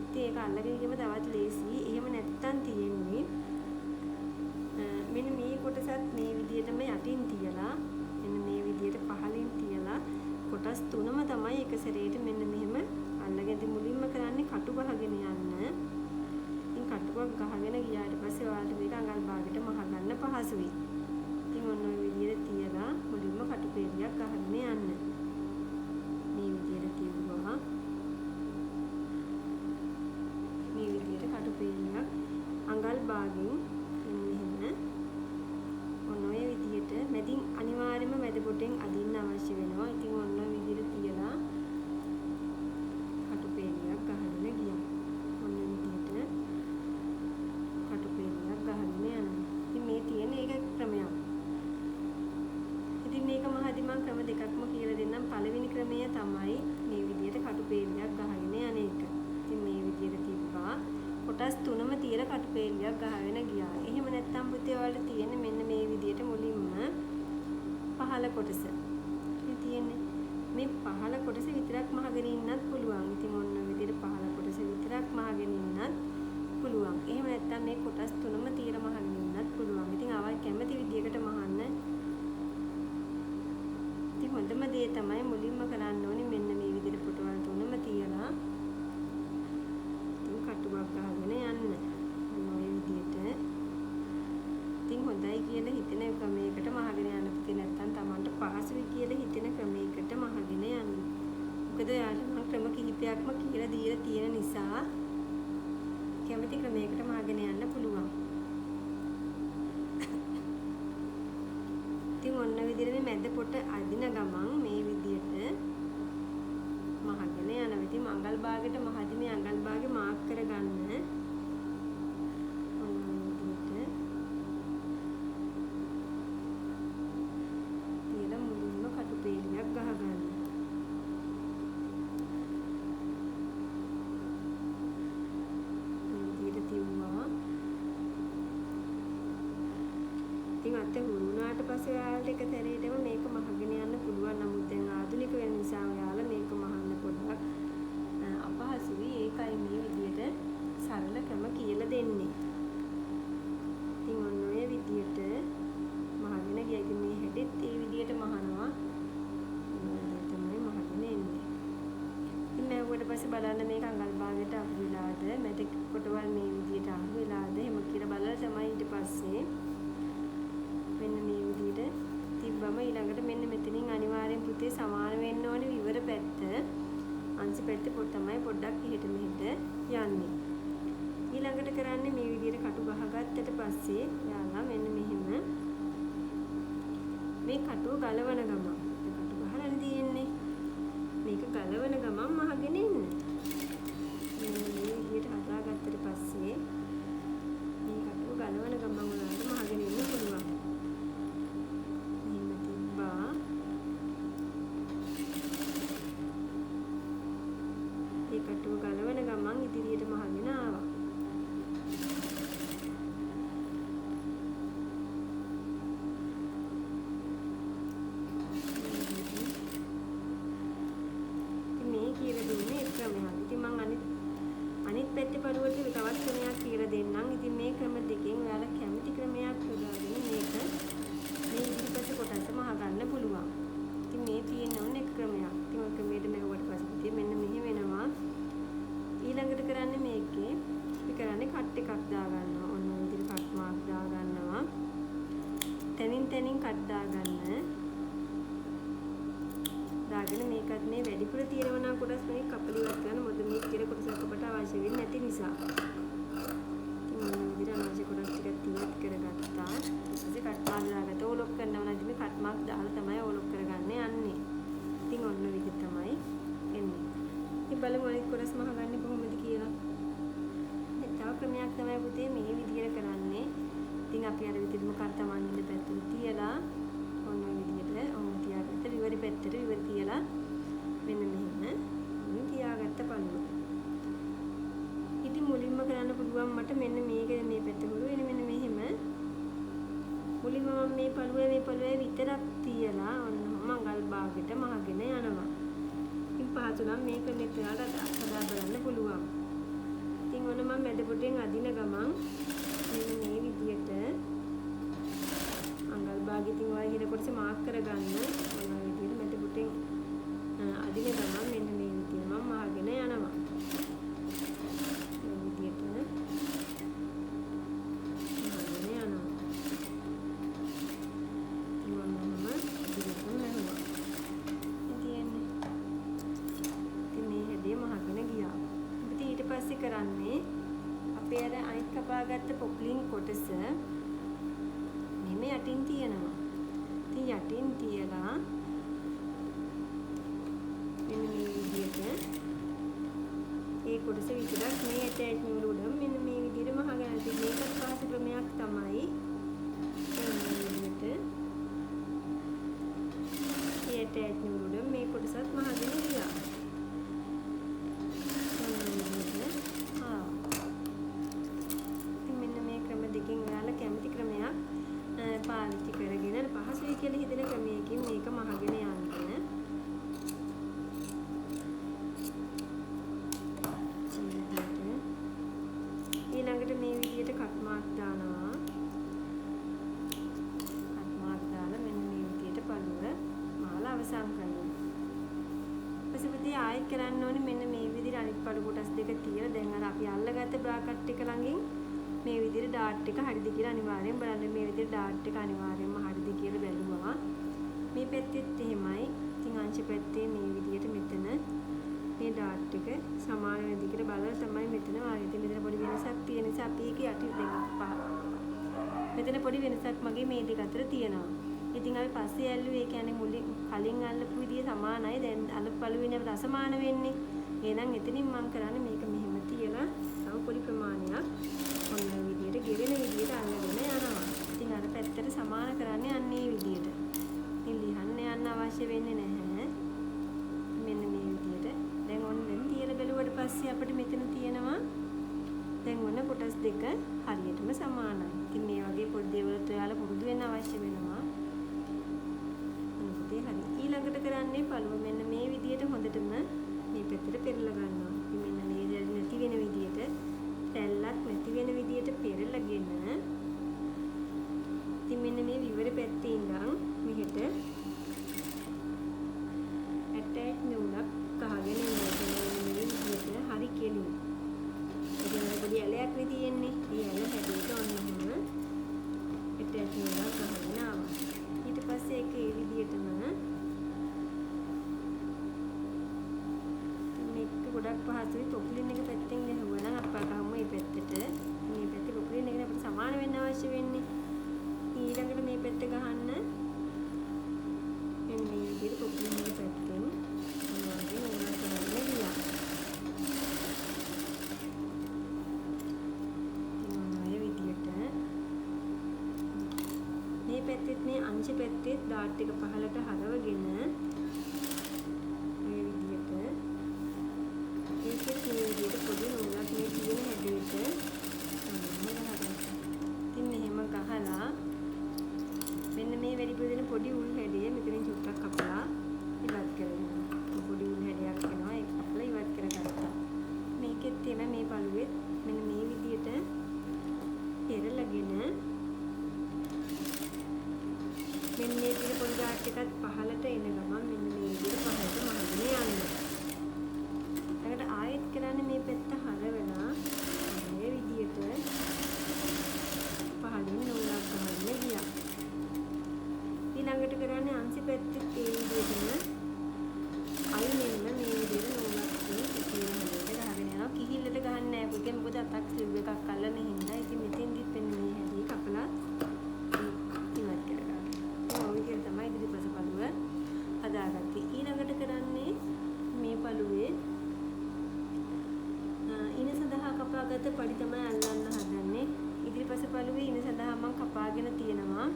ඉතින් ඒක අල්ලගෙන ගියම තවත් ලේසි. එහෙම නැත්තම් තියෙන්නේ මෙන්න මේ කොටසත් මේ විදිහටම යටින් තියලා මෙන්න මේ විදිහට පහලින් තියලා කොටස් තුනම තමයි එක සැරේට මෙන්න මෙහෙම අල්ලගෙන ඉතින් මුලින්ම කරන්නේ කටු ගහගෙන යන්න. ඉතින් කටුවක් ගහගෙන ගියාට පස්සේ ඔයාලට මේක අඟල් භාගයට මහ ගන්න පහසුයි. ඉතින් ඔන්න ඔය විදිහට තියලා මුලින්ම කටු පෙරියක් ගහගෙන යන්න. මේ විදිහට තියුවා. මේ විදිහට කටු පෙරියක් අඟල් භාගෙන් මෙහෙම ඔන්න ඔය විදිහට මැදින් අනිවාර්යයෙන්ම මැද පොටෙන් අදින්න අවශ්‍ය වෙනවා. ඉතින් ඔන්න ඔය විදිහට තියලා කටු පෙරියක් ගහගෙන ගියා. ඔන්න විදිහට කටු පෙරියක් ගහගෙන යනවා. ඉතින් මේ තියෙන එක ක්‍රමයක්. ඉතින් මේක මහදී මම ක්‍රම දෙකක්ම කියලා දෙන්නම්. පළවෙනි ක්‍රමය තමයි මේ විදිහට කටු පෙරියක් ගහගෙන යන එක. ඉතින් මේ විදිහට තිබ්බා. කොටස් තුනම තියලා කටු පෙරියක් ගහගෙන ගියා. එහෙම නැත්නම් පුතේ ඔයාලට තියෙන්නේ මෙන්න මේ විදිහට මුලින්ම පහළ කොටස. ඉතින් තියෙන්නේ මේ පහළ කොටස විතරක් මහගෙන ඉන්නත් පුළුවන්. ඉතින් ඔන්න විදිහට පහළ කොටස විතරක් මහගෙන ඉන්නත් පුළුවන්. එහෙම නැත්නම් මේ කොටස් තුනම තියලා මහගෙන ඉන්නත් පුළුවන්. ඉතින් ආවල් කැමති විදිහකට මහන්න. ඉතින් හොඳම දේ තමයි මුලින්ම කරන්න ඕනේ මෙන්න මේ විදිහට පොටවල් තුනම තියලා ඉතින් කටුවක් ගහගෙන යන්න. ඔන්න ඔය විදිහට. ඉතින් හොඳයි කියලා හිතෙන ක්‍රමයකට මහගෙන යන්න පුතේ නැත්නම් Tamanට පහසුයි කියලා හිතෙන ක්‍රමයකට මහගෙන යන්න. මොකද යාට මම ක්‍රම කිහිපයක්ම කියලා දීලා තියෙන නිසා කැමති ක්‍රමයකට මහගෙන යන්න පුළුවන්. ඉතින් ඔන්න විදිහට මේ මැද පොට අදින ගමන් මේ විදිහට මහගෙන යනවා. ඉතින් මංගල් භාගයට මහදී මේ අඟල් භාගේ මාක් කරගන්න. ඔන්න විදිහට තියලා මුලින්ම කටු පෙරියක් ගහගන්න. මේ විදිහට තියුවා. ඉතින් අත හුරුනාට පස්සේ ඔයාලට එක සැරේටම මේක මහගෙන යන්න පුළුවන්. නමුත් දැන් ආධුනික වෙන නිසා ඔයාලා මේක මහන්න පොඩ්ඩක් අපහසුයි. ඒකයි මේ විදිහට සරල ක්‍රම කියලා දෙන්නේ. බලන්න මේක අඟල් භාගයට අහු වෙලාද මැද කොටවල් මේ විදියට අහු වෙලාද එහෙම කියලා බලලා තමයි ඊට පස්සේ මෙන්න මේ විදියට තිබ්බම ඊළඟට මෙන්න මෙතනින් අනිවාර්යෙන් පුතේ සමාන වෙන්න ඕනේ විවර පැත්ත අංශ පැත්ත තමයි පොඩ්ඩක් එහෙට මෙහෙට යන්නේ. ඊළඟට කරන්නේ මේ විදියට කටු ගහගත්තට පස්සේ යාලා මෙන්න මෙහෙම මේ කටුව ගලවන ගමන් කටු ගහලා තියෙන්නේ මේක ගලවන ගමන් මහගෙන ඉන්න. මෙන්න මේ විදියට හදාගත්තට පස්සේ මේ කටුව ගලවන ගමන් වලට මහගෙන ඉන්න පුළුවන්. මෙහෙම තිබ්බා. මේ කටුව ගලවන ගමන් ඉදිරියට මහගෙන ආවා. අනිත් පැත්තේ පළුවට තවත් ක්‍රමයක් කියලා දෙන්නම්. ඉතින් මේ ක්‍රම දෙකෙන් ඔයාලා කැමති ක්‍රමයක් යොදාගෙන මේක මේ ඉදිරිපස කොටස මහ ගන්න පුළුවන්. ඉතින් මේ තියෙන ඕන එක ක්‍රමයක්. ඉතින් ඔය ක්‍රමයට මෙවට පස්සේ මෙන්න මෙහෙ වෙනවා. ඊළඟට කරන්නේ මේකේ අපි කරන්නේ කට් එකක් දා ගන්නවා. ඔන්න ඔය විදිහට කට් මාක් දා ගන්නවා. තනින් තනින් කට් දා ගන්න. දාගෙන මේකත් මේ වැඩිපුර තියෙනවා නම් කොටස් මේ කපලිවත් ගන්න මොකද මේ කිර කොටසක් අපට අවශ්‍ය වෙන්නේ නැති නිසා. ඉතින් මේ විදිහට අනවශ්‍ය කොටස් ටිකක් ඉවත් කරගත්තා. ඊපස්සේ කට් මාක් දාගත්ත ඕලොක් කරනවා නම් මේ කට් මාක් දාලා තමයි ඕලොක් කරගන්නේ යන්නේ. ඉතින් ඔන්න විදිහ තමයි එන්නේ. ඉතින් බලමු අනිත් කොටස් මහගන්නේ කොහොමද කියලා. මේ තව ක්‍රමයක් තමයි පුතේ මේ විදිහට කරන්නේ. ඉතින් අපි අර විදිහටම කර්තමන්නින්ද පැත්තට තියලා ඔන්න ඔය විදිහට ඔහොම තියාගත්ත විවරි පැත්තට විවර තියලා මෙන්න මෙහෙම තියාගත්ත පළුව. ඉතින් මුලින්ම කරන්න පුළුවන් මට මෙන්න මේක මේ පැත්ත හුරු වෙන මෙන්න මෙහෙම මුලින්ම මම මේ පළුවේ විතරක් තියලා ඔන්න මංගල් භාගයට මහගෙන යනවා. ඉතින් පහසු නම් මේක මෙතනට හදා බලන්න පුළුවන්. ඉතින් ඔන්න මම මැද පොටෙන් අදින ගමන් මෙන්න මේ විදිහට අඟල් භාගෙකින් ඔය හිර කොටස මාක් කරගන්න ඔන්න ඔය විදිහට මැද පුටෙන් අදින ගමන් මෙන්න මේ විදිහට මම මහගෙන යනවා. මේ විදිහට මහගෙන යනවා. ඉවන්නම ඉදිරියටම යනවා. ඉතින් මේ හැඩේ මහගෙන ගියා. ඉතින් ඊට පස්සේ කරන්නේ අපේ අර අනිත් කපාගත්ත පොප්ලින් කොටස මේ යටින් තියෙනවා. ඉතින් යටින් තියලා මෙන්න මේ විදිහට ඒ කොටස විතරක් මේ ඇටැච් නූල උඩ මෙන්න මේ විදිහට මහගෙන ඉතින් මේකත් පහසු ක්‍රමයක් තමයි. මේ විදිහට ඒ ඇටැච් නූල උඩ මේ කොටසත් මහගෙන ගියා. ඉතින් මෙන්න මේ ක්‍රම දෙකෙන් ඔයාලා කැමති ක්‍රමයක් පාවිච්චි කරගෙන පහසුයි කියලා හිතන ක්‍රමයකින් මේක මහගෙන යන්න. ඊළඟට මේ විදිහට කට් මාක් දානවා. කට් මාක් දාලා මෙන්න මේ විදිහට පළුව මාලා අවසන් කරනවා. ඊපස්සේ ආයෙත් කරන්න ඕනේ මෙන්න මේ විදිහට අනිත් පළු කොටස් දෙක තියලා දැන් අර අපි අල්ලගත්ත බ්‍රාකට් එක ළඟින් මේ විදිහට ඩාට් එක හරිද කියලා අනිවාර්යෙන් බලන්න. මේ විදිහට ඩාට් එක අනිවාර්යෙන්ම හරිද කියලා බැලුවා. මේ පැත්තෙත් එහෙමයි. ඉතින් අංශ පැත්තේ මේ විදිහට මෙතන මේ ඩාට් එක සමාන වෙන දිගට බලලා තමයි මෙතන ආයෙත් මෙතන පොඩි වෙනසක් තියෙන නිසා අපි ඒක යටි දෙක පහ. මෙතන පොඩි වෙනසක් මගේ මේ දෙක අතර තියෙනවා. ඉතින් අපි පස්සේ ඇල්ලුවේ ඒ කියන්නේ මුලින් කලින් අල්ලපු විදිය සමානයි. දැන් අලුත් පළුවෙනේ අපිට අසමාන වෙන්නේ. එහෙනම් එතනින් මම කරන්නේ මේක මෙහෙම තියලා තව පොඩි ප්‍රමාණයක් ඔන්න ඔය විදියට ගෙවෙන විදියට අල්ලගෙන යනවා. ඉතින් අර පැත්තට සමාන කරන්නේ අන්නේ විදියට. ඉතින් ලියන්න යන්න අවශ්‍ය වෙන්නේ නැහැ. මෙන්න මේ විදියට. දැන් ඔන්න තියලා බැලුවට පස්සේ අපිට මෙතන තියෙනවා දැන් ඔන්න කොටස් දෙක හරියටම සමානයි. ඉතින් මේ වගේ පොඩි දේවල්ට ඔයාලා පුරුදු වෙන්න අවශ්‍ය වෙනවා. හරි. ඊළඟට කරන්නේ පළුව මෙන්න මේ විදියට හොඳටම මේ පැත්තට පෙරලා ගන්නවා. ඉතින් මෙන්න මේ නැති වෙන විදියට තැල්ලක් නැති වෙන විදියට පෙරලාගෙන ඉතින් මෙන්න මේ විවර පැත්තේ ඉඳන් මෙහෙට ඇටැච් නූලක් ගහගෙන යනවා. මේ විදියට ටිකක් පහසුයි. පොප්ලින් එක පැත්තෙන් ගහුවා නම් අපි ගහමු මේ පැත්තට. මේ පැත්තේ පොප්ලින් එකනේ අපිට සමාන වෙන්න අවශ්‍ය වෙන්නේ. ඊළඟට මේ පැත්ත ගහන්න මෙන්න මේ විදිහට පොප්ලින් එක පැත්තෙන් මොනවද නෝනා කරන්න ගියා. මේ විදිහට මේ පැත්තෙත් මේ අංශ පැත්තෙත් ඩාට් එක පහළට හරවගෙන මේ විදිහට ඒකෙත් මේ විදිහට පොඩි නූලක් මේ තියෙන හැඩයට ඉතින් මෙහෙම ගහලා මෙන්න මේ වැඩිපුර දෙන පොඩි උල් හැඩය මෙතනින් චුට්ටක් කපලා ඉවත් කරගන්න. පොඩි උල් හැඩයක් වෙනවා ඒක කපලා ඉවත් කරගත්තා. මේකෙත් තියෙන මේ පළුවෙත් මෙන්න මේ විදිහට පෙරලගෙන මෙන්න මේ තියෙන පොඩි ඩාට් එකත් පහළට එන ගමන් මෙන්න මේ විදිහට පහළට මහගෙන යන්න. ඊළඟට ආයෙත් කරන්නේ මේ පැත්ත හරවලා මේ විදිහට පහළින් නූලක් ගහන්න ගියා. ඊළඟට කරන්නේ අංශ පැත්තේ ඒ විදිහටම අයිනෙන්න මේ විදිහට නූලක් තියෙන හැඩයට ගහගෙන යනවා. කිහිල්ලට ගහන්නේ නැහැ. ඒකෙන් මොකද අතක් ස්ලිව් එකක් අල්ලන හින්දා. ඉතින් මෙතෙන්දිත් වෙන මේ හැටි කපලා ඉවත් කරගන්න. ඔය විදිහට තමයි ඉදිරිපස පළුව හදාගත්තේ. ඊළඟට කරන්නේ මේ පළුවේ ඉන සඳහා කපාගත්ත පඩි තමයි අල්ලන්න හදන්නේ. ඉදිරිපස පළුවේ ඉන සඳහා මම කපාගෙන තියෙනවා.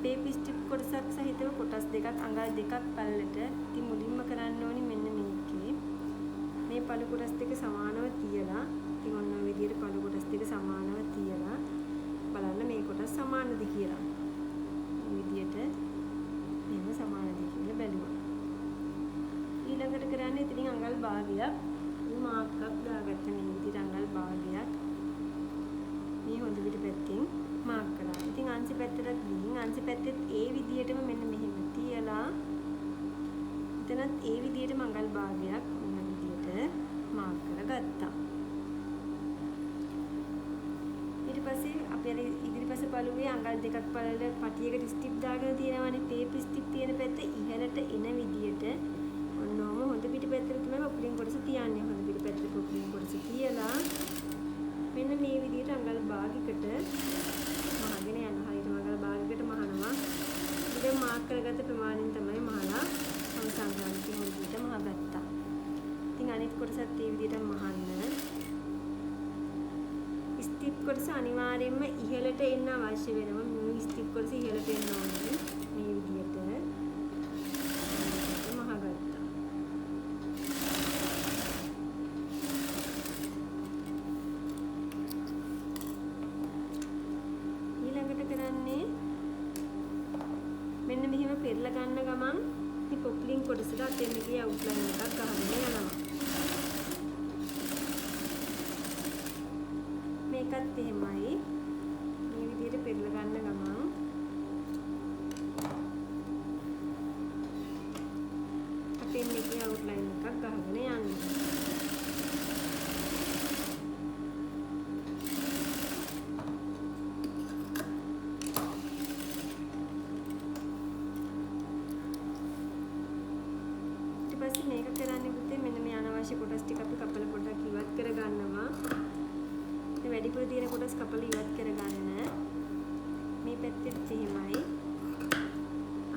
පේපි ස්ටිප් කොටසක් සහිතව කොටස් දෙකක් අඟල් දෙකක් පළලට. ඉතින් මුලින්ම කරන්න ඕනි මෙන්න මේකේ මේ පළු කොටස් දෙක සමානව තියලා ඉතින් ඔන්න ඔය විදිහට පළු කොටස් දෙක සමානව තියලා බලන්න මේ කොටස් සමානද කියලා. මේ විදිහට මේව සමානද කියලා බැලුවා. ඊළඟට කරන්නේ ඉතින් අඟල් භාගයක් මාර්ක් එකක් දාගත්ත මේ විදිහට අඟල් භාගයක් මේ හොඳ පිට පැත්තෙන් මාර්ක් කරා. ඉතින් අංශ පැත්තට ගිහින් අංශ පැත්තෙත් ඒ විදිහටම මෙන්න මෙහෙම තියලා එතනත් ඒ විදිහටම අඟල් භාගයක් මෙන්න විදිහට මාර්ක් කරගත්තා. ඊට පස්සේ අපි අර ඉදිරිපස පළුවේ අඟල් දෙකක් පළල පටියකට ස්ටිප් දාගෙන තියෙනවානේ. පේපි ස්ටිප් තියෙන පැත්ත ඉහළට එන විදිහට ඔන්නෝම හොඳ පිට පැත්තට තමයි පොප්ලින් කොටස තියන්නේ. හොඳ පිට පැත්තට පොප්ලින් කොටස තියලා මෙන්න මේ විදිහට අඟල් භාගයකට මහගෙන යනවා. හරියට අඟල් භාගයකට මහනවා. ඉතින් මාර්ක් කරගත්ත ප්‍රමාණයෙන් තමයි මහලා අවසන් කරන්නේ. ඉතින් ඔය විදිහට මහගත්තා. ඉතින් අනිත් කොටසත් මේ විදිහට මහන්න. ස්ටිප් කොටස අනිවාර්යයෙන්ම ඉහළට එන්න අවශ්‍ය වෙනවා. මේ ස්ටිප් කොටස ඉහළට එන්න ඕනේ. මේ විදිහට මහගත්තා. ඊළඟට කරන්නේ මෙන්න මෙහෙම පෙරලා ගන්න ගමන් මේ පොප්ලින් කොටසට අතෙන් ගිය අවුට්ලයින් එකක් ගහගෙන යනවා. මේකත් එහෙමයි. මේ විදිහට පෙරලා ගන්න ගමන් අතෙන් ගිය අවුට්ලයින් එකක් ගහගෙන යන්න. ඊපස්සේ මේක කරන්නේ පුතේ මෙන්න මේ අනවශ්‍ය කොටස් ටික අපි කපලා පොඩ්ඩක් ඉවත් කරගන්නවා. මේ වැඩිපුර තියෙන කොටස් කපලා ඉවත් කරගන්න. මේ පැත්තෙත් එහෙමයි.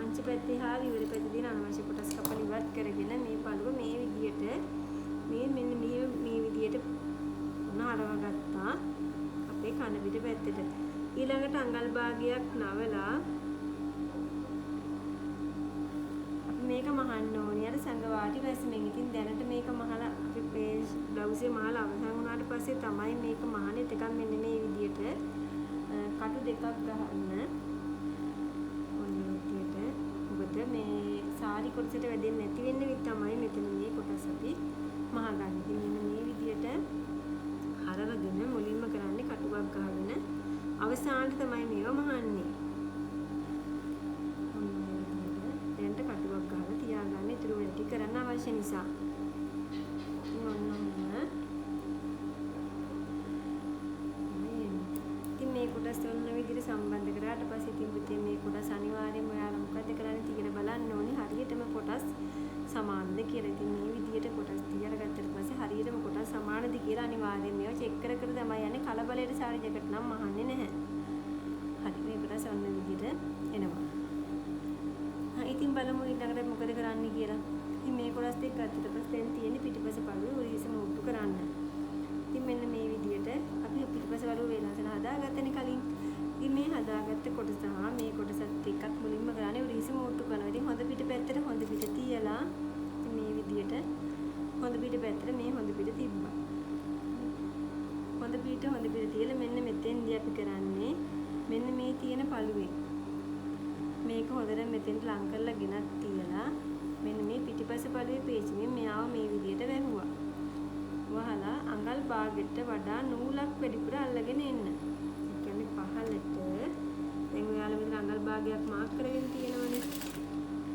අංශ පැත්තේ හා විවර පැත්තේ තියෙන අනවශ්‍ය කොටස් කපලා ඉවත් කරගෙන මේ පළුව මේ විදියට මෙන්න මේ විදියට උනාරව ගත්තා. අපේ කන පිට පැත්තට. ඊළඟට අඟල් භාගයක් නවලා මේක මහන්න ඕනේ අර සංගවාටි රැස්මෙන්. ඉතින් දැනට මේක මහලා අපි බ්ලවුස් එක මහලා අවසන් වුණාට පස්සේ තමයි මේක මහන්නේ. ටිකක් මෙන්න මේ විදියට කටු දෙකක් ගහන්න. ඔන්න විදියට. මොකද මේ සාරි කොටසට වැදෙන්නේ නැති වෙන්නේ තමයි මෙතන මේ කොටස අපි මහගන්නේ. ඉතින් මෙන්න මේ විදියට හරවගෙන මුලින්ම කරන්නේ කටුවක් ගහගෙන අවසානයේ තමයි මේව මහන්නේ. කටුවක් ගහලා තියාගන්න ඉතුරු වැඩ ටික කරන්න අවශ්‍ය නිසා. ඉතින් මේ කොටස් ඔන්න විදිහට සම්බන්ධ කරාට පස්සේ ඉතින් පුතේ මේ කොටස් අනිවාර්යයෙන්ම ඔයාලා මොකද කරන්නේ කියලා බලන්න ඕනේ. හරියටම කොටස් සමානද කියලා. ඉතින් මේ විදිහට කොටස් තියලා කියලා අනිවාර්යයෙන් මේවා චෙක් කර කර තමයි යන්නේ. කලබලයට සාරි ජැකට් නම් මහන්නේ නැහැ. හරි මේ කොටස ඔන්න විදිහට එනවා. ඉතින් බලමු ඊළඟට මොකද කරන්න කියලා. ඉතින් මේ කොටස් දෙක ගත්තට පස්සේ දැන් තියෙන්නේ පිටිපස පළුවේ උරීස මුට්ටු කරන්න. ඉතින් මෙන්න මේ විදිහට අපි පිටිපස පළුව වේලාසන හදාගත්තනේ කලින්. ඉතින් මේ හදාගත්ත කොටස සහ මේ කොටසත් එකක් මුලින්ම කරන්නේ උරීස මුට්ටු කරනවා. ඉතින් හොඳ පිට පැත්තට හොඳ පිට තියලා ඉතින් මේ විදිහට හොඳ පිට පැත්තට මේ හොඳ පිට තිබ්බා. හොඳ පිට තියලා මෙන්න මෙතෙන්දී අපි කරන්නේ මෙන්න මේ තියෙන පළුවේ මේක හොඳට මෙතෙන්ට ලං කරලා ගෙනත් තියලා මෙන්න මේ පිටිපස්ස පළුවේ පේචිමින් මෙයාව මේ විදිහට වැහුවා. වහලා අඟල් භාගෙට වඩා නූලක් වැඩිපුර අල්ලගෙන එන්න. ඒ කියන්නේ පහළට දැන් ඔයාලා මෙතන අඟල් භාගයක් මාක් කරගෙන තියෙනවනේ.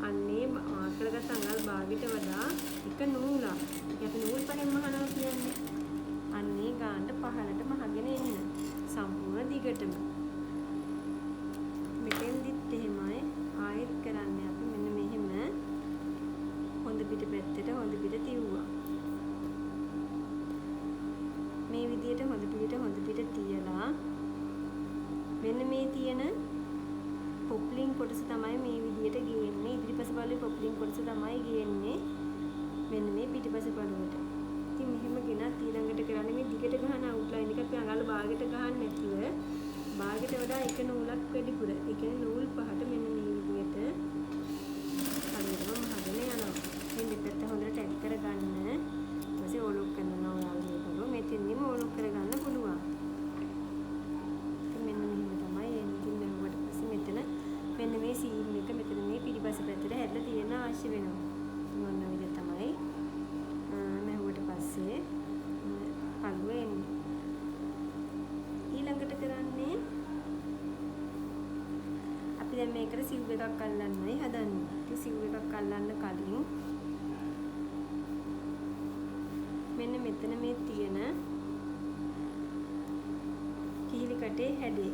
අන්නේ මාක් කරගත් අඟල් භාගෙට වඩා එක නූලක්. අපි නූල් පහෙන් මහනවා කියන්නේ. අන්නේ ගානට පහළට මහගෙන එන්න. සම්පූර්ණ දිගටම. මෙතෙන්දිත් එහෙමයි ආයෙත් කරන්නේ අපි මෙන්න මෙහෙම හොඳ පිට පැත්තට හොඳ පිට තියුවා. මේ විදිහට හොඳ පිට තියලා මෙන්න මේ තියෙන පොප්ලින් කොටස තමයි මේ විදිහට ගේන්නේ. ඉදිරිපස පළුවේ පොප්ලින් කොටස තමයි ගේන්නේ මෙන්න මේ පිටිපස පළුවට. ඉතින් මෙහෙම ගෙනත් ඊළඟට කරන්නේ මේ දිගට ගහන අවුට්ලයින් එක අපි අඟල් භාගයට ගහන්න නැතුව භාගයට වඩා එක නූලක් වැඩිපුර. ඒ කියන්නේ නූල් පහට මෙන්න මේ විදිහට හරියටම මහගෙන යනවා. මේ දෙපැත්ත හොඳට ටැග් කරගන්න. ඊට පස්සේ ඕලොක් කරනවා ඔයාලා මේකව. මෙතෙන්දිම ඕලොක් කරගන්න පුළුවන්. ඉතින් මෙන්න මෙහෙම තමයි එන්නේ. මෙවට පස්සේ මෙතන මෙන්න මේ සීම් එක මෙතන මේ පිටිපස්ස පැත්තට හැදලා තියෙන අවශ්‍ය වෙනවා. මොන විදිහ තමයි මෙහුවට පස්සේ පළුව එන්නේ. ඊළඟට කරන්නේ අපි දැන් මේකට සිව් එකක් අල්ලන්නයි හදන්නේ. ඉතින් සිව් එකක් අල්ලන්න කලින් මෙන්න මෙතන මේ තියෙන කිහිලි කටේ හැඩේ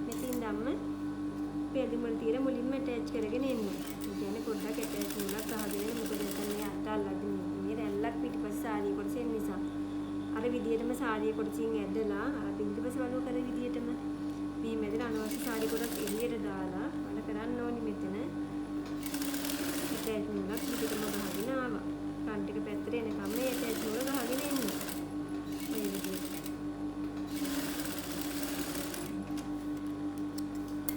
මෙතින් ධම්ම පෙළිමල් තියලා මුලින්ම ඇටච් කරගෙන එන්න. ඒ කියන්නේ පොඩ්ඩක් ඇටච් වුණා සහජයෙන් මොකද එතන මේ අත අල්ලගෙන මේ රැල්ලක් පිටිපස්ස සාරිය කොටසෙන් නිසා අර විදියටම සාරිය කොටසින් ඇදලා අර පිටිපස්ස වලව කර විදියටම මේ මැදට අනවශ්‍ය සාරිය කොටස් එළියට දාලා වල කරන්න ඕනි මෙතන. ඇටච් නූලක් පිටිටම ගහගෙන ආවා. ෆ්‍රන්ට් එක පැත්තට එනකම් මේ ඇටච් නූල ගහගෙන එන්න. මේ විදියට.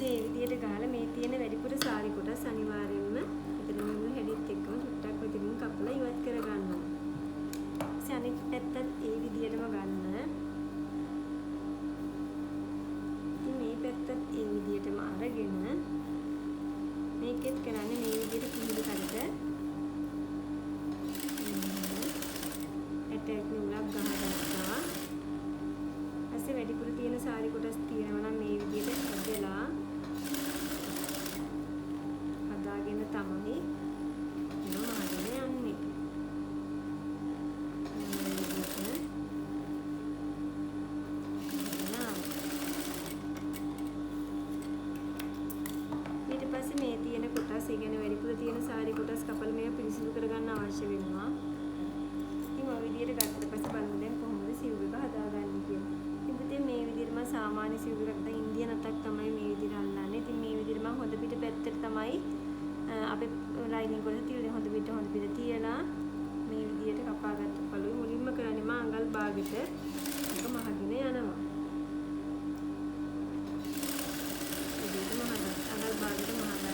ඒ විදියට ගහලා මේ තියෙන වැඩිපුර සාරි කොටස් අනිවාර්යයෙන්ම මෙතන මුළු හැඩෙත් එක්කම ටුට්ටක් මෙතනින් කපලා ඉවත් කර ගන්නවා. ඊට අනිත් පැත්තත් ඒ විදියටම ගන්න. ඉතින් මේ පැත්තත් ඒ විදියටම අරගෙන මේකෙත් කරන්නේ මේ විදියට කිහිලි කරට ඇටච් නූලක් ගහගත්තා. ඊපස්සේ වැඩිපුර තියෙන සාරි කොටස් තියෙනවා නම් මේ විදියට ඇදලා හදාගෙන තමයි මම හදන්නේ යන්නේ. ඊට පස්සේ මේ තියෙන කොටස් ඒ කියන්නේ වැඩිපුර තියෙන සාරි කොටස් කපලා මේවා පිරිසිදු කරගන්න අවශ්‍ය වෙනවා. ඉතින් ඔය විදියට ගත්තට පස්සේ බලමු දැන් කොහොමද සිව් එක හදාගන්නේ කියලා. ඉතින් මේ විදිහට මම සාමාන්‍ය සිව් එකකට ඉන්දියන් අතක් තමයි මේ විදිහට අල්ලන්නේ. ඉතින් මේ විදිහට මම හොඳ පිට පැත්තට තමයි අපේ ලයිනින් කොටස තියලා හොඳ පිට තියලා මේ විදිහට කපාගත්ත පළුවේ මුලින්ම කරන්නේ මම අඟල් භාගෙට එක මහගෙන යනවා. විදිහට අඟල් භාගෙට මහගන්න.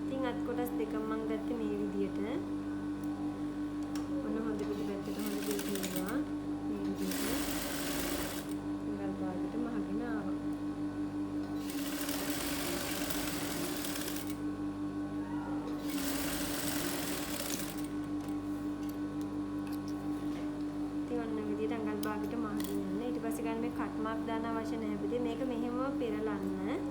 ඉතින් අත් කොටස් දෙකම මම ගත්තේ මේ විදිහට. ඔන්න හොඳ පිට පැත්තට හොඳ පිට තියනවා. මේ විදිහට අඟල් භාගෙට මහගෙන ආවා. අඟල් භාගයට මහගෙන යන්න. ඊට පස්සේ ගන්න මේ කට් මාක් දාන්න අවශ්‍ය නැහැ. පුතේ මේක මෙහෙම පෙරලන්න.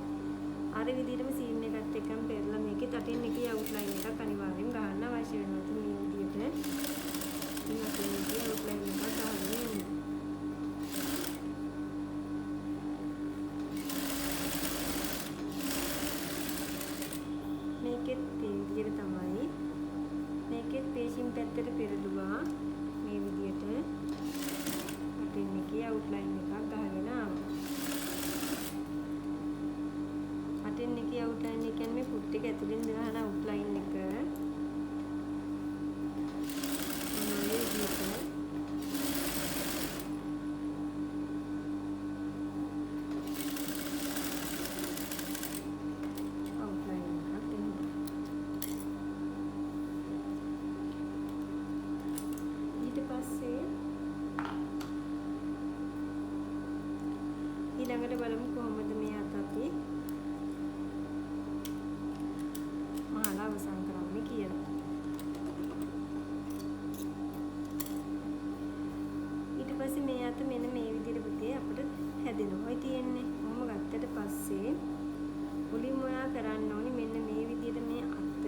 අර විදිහටම සීම් එකත් එක්කම පෙරලා මේකේ තටින් එකේ අවුට්ලයින් එකක් අනිවාර්යෙන් ගන්න අවශ්‍ය වෙනවා. ඉතින් මේ විදිහට ඉතින් අපේ මේකේ අවුට්ලයින් එකක් ගහගෙන එන්න. මේකෙත් මේ විදිහට තමයි මේකෙත් පේශින් පැත්තට පෙරළුවා. අවුට්ලයින් එකක් ගහගෙන ආවා. අටින් එකේ අවුට්ලයින් එක කියන්නේ මේ පුට් එක ඇතුලින් ගහන අවුට්ලයින් එක. මේ විදිහට ඊළඟට බලමු කොහොමද මේ අත අපි මහලා අවසන් කරන්නේ කියලා. ඊට පස්සේ මේ අත මෙන්න මේ විදිහට පුතේ අපිට හැදෙනවා තියෙන්නේ. කොහොම ගත්තට පස්සේ මුලින්ම ඔයා කරන්න ඕනේ මෙන්න මේ විදිහට මේ අත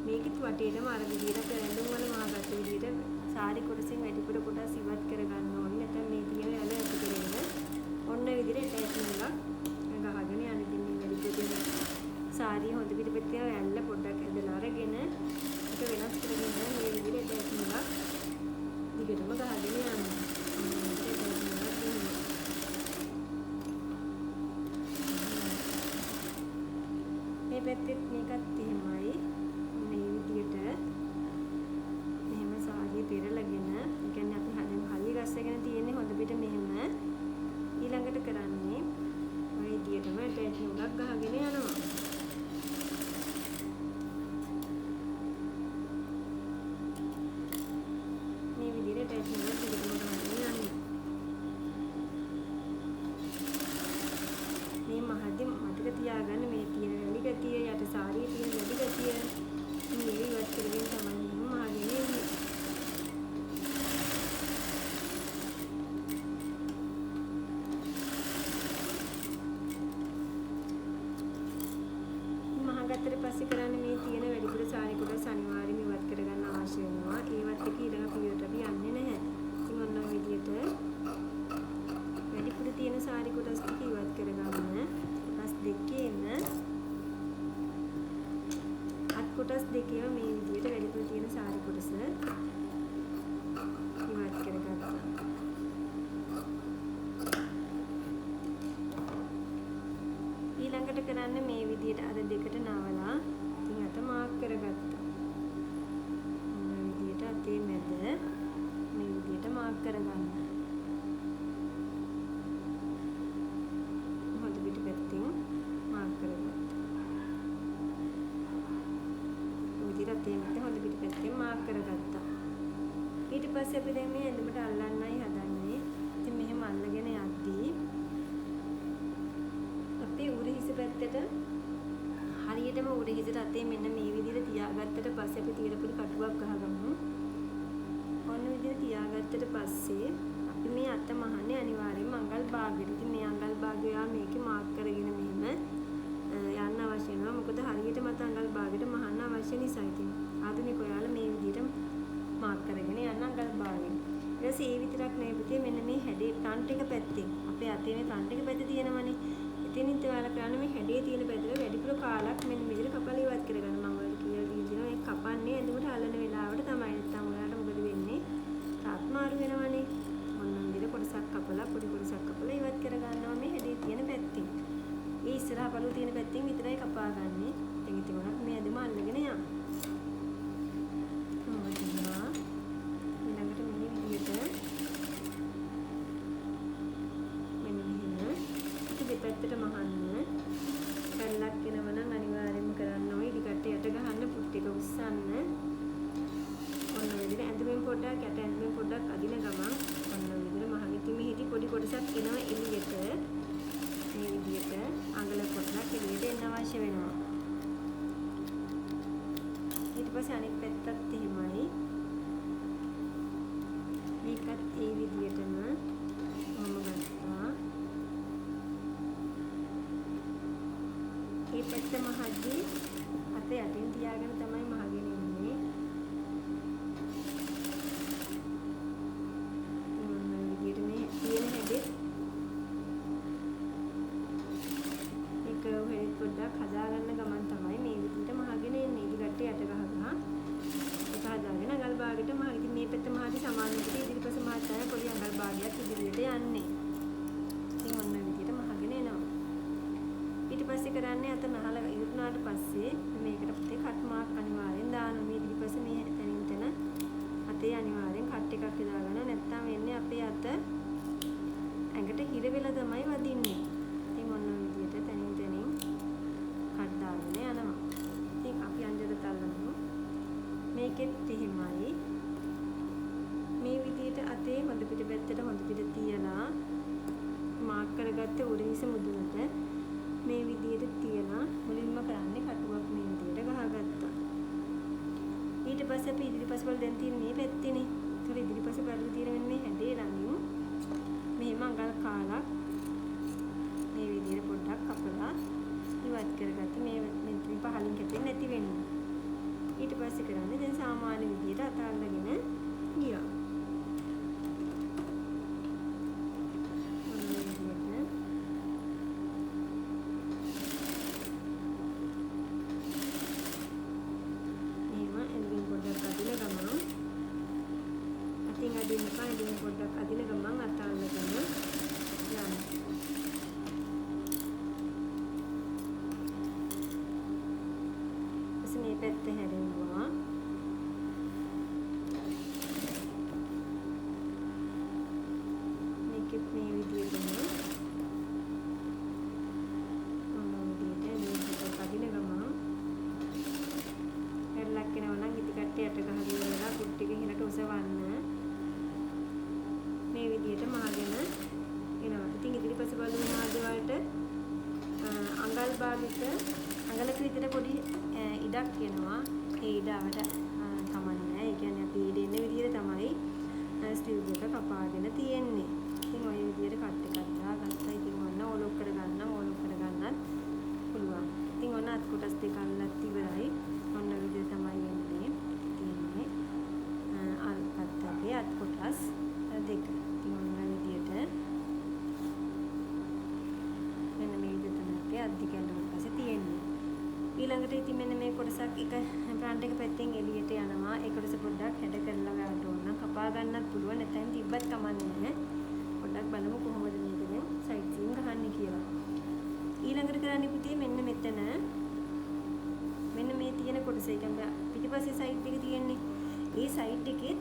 මේකත් වටේටම අර විදිහට ඇඳුම් වල මහගත්ත විදිහට සාරි කොටසින් වැඩිපුර කොටස් ඉවත් කරගන්න ඕනේ. නැත්නම් මේ තියෙන ඇල ඇති කරගෙන ඔන්න විදිහට ඇටැච් එකක් ගහගෙන යන්න ඉතින් මේ වැඩිපුර තියෙන සාරිය හොඳ පිටපැත්තේ ඇල්ල පොඩ්ඩක් ඇදලා අරගෙන ඒක වෙනස් කරගෙන මේ විදිහට ඇටැච් එකක් දිගටම ගහගෙන යන්න. මේ පැත්තෙත් මේකත් එහෙමයි. මේ විදිහට පෙරලගෙන ඒ කියන්නේ අපි හරිය හරිය ගස්සගෙන තියෙන්නේ හොඳ පිට මෙහෙම ඊළඟට කරන්නේ ඔය විදියටම ඇටැච් එකක් ගහගෙන යනවා. මේ විදිහට ඇටැච් එකක් දිගටම ගහගෙන යන්නේ. මේ මහදී මතක තියාගන්න මේ තියෙන වැලි ගතිය යට සාරියේ තියෙන වැලි ගතිය මේ ඉවත් කරගෙන තමයි මහගෙන එන්නේ. ගත්තට පස්සේ කරන්නේ මේ තියෙන වැඩිපුර සාරි කොටස් අනිවාර්යයෙන්ම ඉවත් කරගන්න අවශ්‍ය වෙනවා. ඒවත් එක ඊළඟ පියවරට අපි යන්නේ නැහැ. ඉතින් ඔන්න ඔය විදිහට වැඩිපුර තියෙන සාරි කොටස් ටික ඉවත් කරගන්න. කොටස් දෙකේම අත් කොටස් දෙකේම මේ විදිහට වැඩිපුර තියෙන සාරි කොටස ඉවත් කරගත්තා. ඊළඟට කරන්නේ මේ විදිහට අර දෙකට නවලා ඉතින් අත මාක් කරගත්තා. මේ විදිහට අතේ මැද මේ විදිහට මාක් කරගන්න. හොඳ පිටපැත්තෙන් මාක් කරගත්තා. මේ විදිහට අතේ මැද හොඳ පිටපැත්තෙන් මාක් කරගත්තා. ඊට පස්සේ අපි දැන් මේ ඇඳුමට අල්ලන්නයි හදන්නේ. ඉතින් මෙහෙම අල්ලගෙන යද්දී උඩ හිස පැත්තට හරියටම උඩ හිසට අතේ මෙන්න මේ විදිහට තියාගත්තට පස්සේ අපි තීරපොඩි කටුවක් ගහගමු. ඔන්න විදිහට තියාගත්තට පස්සේ අපි මේ අත මහන්නේ අනිවාර්යයෙන්ම අඟල් භාගයට. ඉතින් මේ අඟල් භාගය ඔයා මේකේ මාක් කරගෙන මෙහෙම යන්න අවශ්‍ය වෙනවා. මොකද හරියට මත අඟල් භාගයට මහන්න අවශ්‍ය නිසා. ඉතින් ආධුනික ඔයාලා මේ විදිහට මාක් කරගෙන යන්න අඟල් භාගය. ඊට පස්සේ ඒ විතරක් නෙවෙයි පුතේ මෙන්න මේ හැඩේ ෆ්‍රන්ට් එක පැත්තේ අපේ අතේ මේ ෆ්‍රන්ට් එක පැත්තේ තියෙනවනේ. ඉතින් ඔයාලා කරන්නේ මේ හැඩේ තියෙන පැත්තට වැඩිපුර කාලක් මෙන්න විදිහට කපලා ඉවත් කරගන්න. මම ඔයාලට කියලා දීලා ඒක කපන්නේ ඇඳුමට අල්ලන වෙලාවට තමයි. නැත්නම් ඔයාලට මොකද වෙන්නේ? තාත් මාරු වෙනවනේ. ඔන්න විදිහට කොටසක් කපලා පොඩි කොටසක් කපලා ඉවත් කරගන්නවා මේ හැඩේ තියෙන පැත්තෙන්. ඒ ඉස්සරහා බලු තියෙන පැත්තෙන් විතරයි කපාගන්නේ. ඉතින් උනත් මේ ඇඳුම අල්ලගෙන යන්න. ඊළඟට මේ විදිහට පැත්තට මහන්න පැල්ලක් එනවා නම් අනිවාර්යයෙන්ම කරන්න ඕනේ ඉදිකට යට ගහන්න පුට් එක උස්සන්න. ඔන්න ඔය විදිහට ඇඳුමෙන් පොඩ්ඩක් යට ඇඳුමෙන් පොඩ්ඩක් අදින ගමන් ඔන්න ඔය විදිහට මහන් ඉතින් මෙහිදී පොඩි කොටසක් එනවා එළියට. මේ විදිහට අඟල පොඩ්ඩක් එළියට එන්න අවශ්‍ය වෙනවා. ඊට පස්සේ අනෙක් පැත්තත් එහෙමයි. මේකත් ඒ විදිහටම මම ගත්තා. මේ පැත්ත මහද්දී අත යටින් තියාගෙන තමයි මහගෙන ඉන්නේ. මේ විදිහට මේ තියෙන හැඩේ ඒක වෙහෙත් පොඩ්ඩක් හදාගන්න ගමන් තමයි මේ විදිහට මහගෙන එන්නේ. ඉදිකට යට ගහගහා ඒක හදාගෙන අඟල් භාගයට මහගෙන මේ පැත්ත මහදී සමාන විදිහට ඉදිරිපස මහත් තමයි පොඩි අඟල් භාගයක් ඉදිරියට යන්නේ. ඉතින් ඔන්න විදිහට මහගෙන එනවා. ඊට පස්සේ කරන්නේ අත මහලා ඉවරනාට පස්සේ මේකට පුතේ කට් මාක් අනිවාර්යෙන් දානවා. ඊට පස්සේ මේ තනින් තන අතේ අනිවාර්යෙන් කට් එකක් දාගන්න. නැත්නම් වෙන්නේ අපේ අත ඇඟට හිර වෙලා තමයි වදින්නේ. ඉතින් ඔන්න විදිහට තනින් තනින් කට් දාගෙන යනවා. ඉතින් අපි අන්ජර තල්ලමු. මේකෙත් එහෙමයි. මේ විදිහට අතේ හොඳ පිටපැත්තට හොඳ පිට තියලා මාක් කරගත්ත උරහිස මුදුනට මේ විදිහට තියලා මුලින්ම කරන්නේ කටුවක් මේ විදිහට ගහගත්තා. ඊට පස්සේ අපි ඉදිරිපස වල දැන් තියෙන මේ පැත්තේනේ. ඒතර ඉදිරිපස බලලා තියෙන මේ හැඩේ ළඟින් මෙහෙම අඟල් කාලක් මේ විදිහට පොඩ්ඩක් කපලා ඉවත් කරගත්ත මේ මෙතන පහලින් කැපෙන්නේ නැති වෙන්න. ඊට පස්සේ කරන්නේ දැන් සාමාන්‍ය විදිහට අත අල්ලගෙන ගියා. අදින්න පොඩ්ඩක් අදින ගමන් අත අල්ලගෙන යන්න. ඊට මේ පැත්ත හැරෙනවා. මේකෙත් මේ විදිහටම අදින ගමන් හැරලක් වෙනවා නම් ඉති කට්ටියට ගහගෙන ඉවරලා කුට්ටික හිලට ඔසවන්න. මේ විදිහට මහගෙන එනවා. ඉතින් ඉදිරිපස බලුව මාද වලට අඟල් භාගික අඟලක විතර පොඩි ඉඩක් එනවා. ඒ ඉඩවට කමන්නේ. ඒ කියන්නේ අපි ඉඩ එන්න විදිහට තමයි ස්ලිව් එක කපාගෙන තියෙන්නේ. ඉතින් ওই විදිහට කට් එකක් දාගත්තා. ඉතින් ඔන්න ඕලොක් කරගන්න පුළුවන්. ඉතින් ඔන්න අත් කොටස් දෙක අල්ලත් ඉවරයි. ඔන්න විදිහ තමයි වෙන්නේ. තියෙන්නේ අල්පත්තගේ අත් කොටස් දෙක. ඉතින් ඔන්න විදියට මෙන්න මේ විදිහට තමයි අපේ අත් දෙක ඇඳුම් පස්සේ තියෙන්නේ. ඊළඟට ඉතින් මෙන්න මේ කොටසක් එක ප්‍රාන්ට් එක පැත්තෙන් එළියට යනවා. ඒ කොටස පොඩ්ඩක් හැඩ කරලා ගන්න ඕන. කපා ගන්නත් පුළුවන්. නැත්නම් තිබ්බත් කමන්නේ නැහැ. පොඩ්ඩක් බලමු කොහොමද මේක දැන් සයිඩ් සීම් ගහන්නේ කියලා. ඊළඟට කරන්නේ පුතේ මෙන්න මෙතන මෙන්න මේ තියෙන කොටස. ඒ කියන්නේ පිටිපස්සේ සයිඩ් එක තියෙන්නේ. ඒ සයිඩ් එකෙත්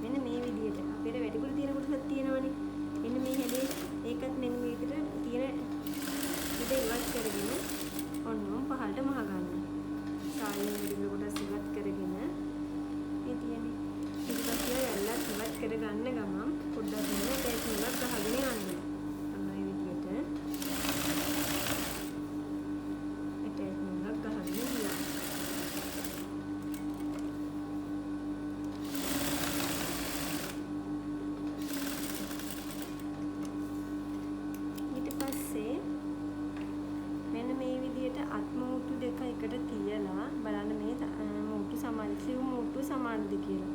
මෙන්න මේ විදිහට අපිට වැඩිපුර තියෙන කොටසක් තියෙනවනේ. මෙන්න මේ හැඩේ ඒකත් මෙන්න මේ විදිහට තියෙන ඉත ඉවත් කරගෙන ඔන්නම පහළට මහ ගන්න. සාලින් විදිහට කොටස් ඉවත් කරගෙන මේ තියෙන පිටිපස්සේ යල්ලත් ඉවත් කර ගන්න ගමන් පොඩ්ඩක් මෙන්න ටේප් එකක් ගහගෙන යන්න. අන්න මේ විදිහට ටේප් එකක් ගහගෙන ගියා. අත්මූට්ටු දෙක එකට තියලා බලන්න මේ මූට්ටු සමාන සිව් මූට්ටු සමානද කියලා.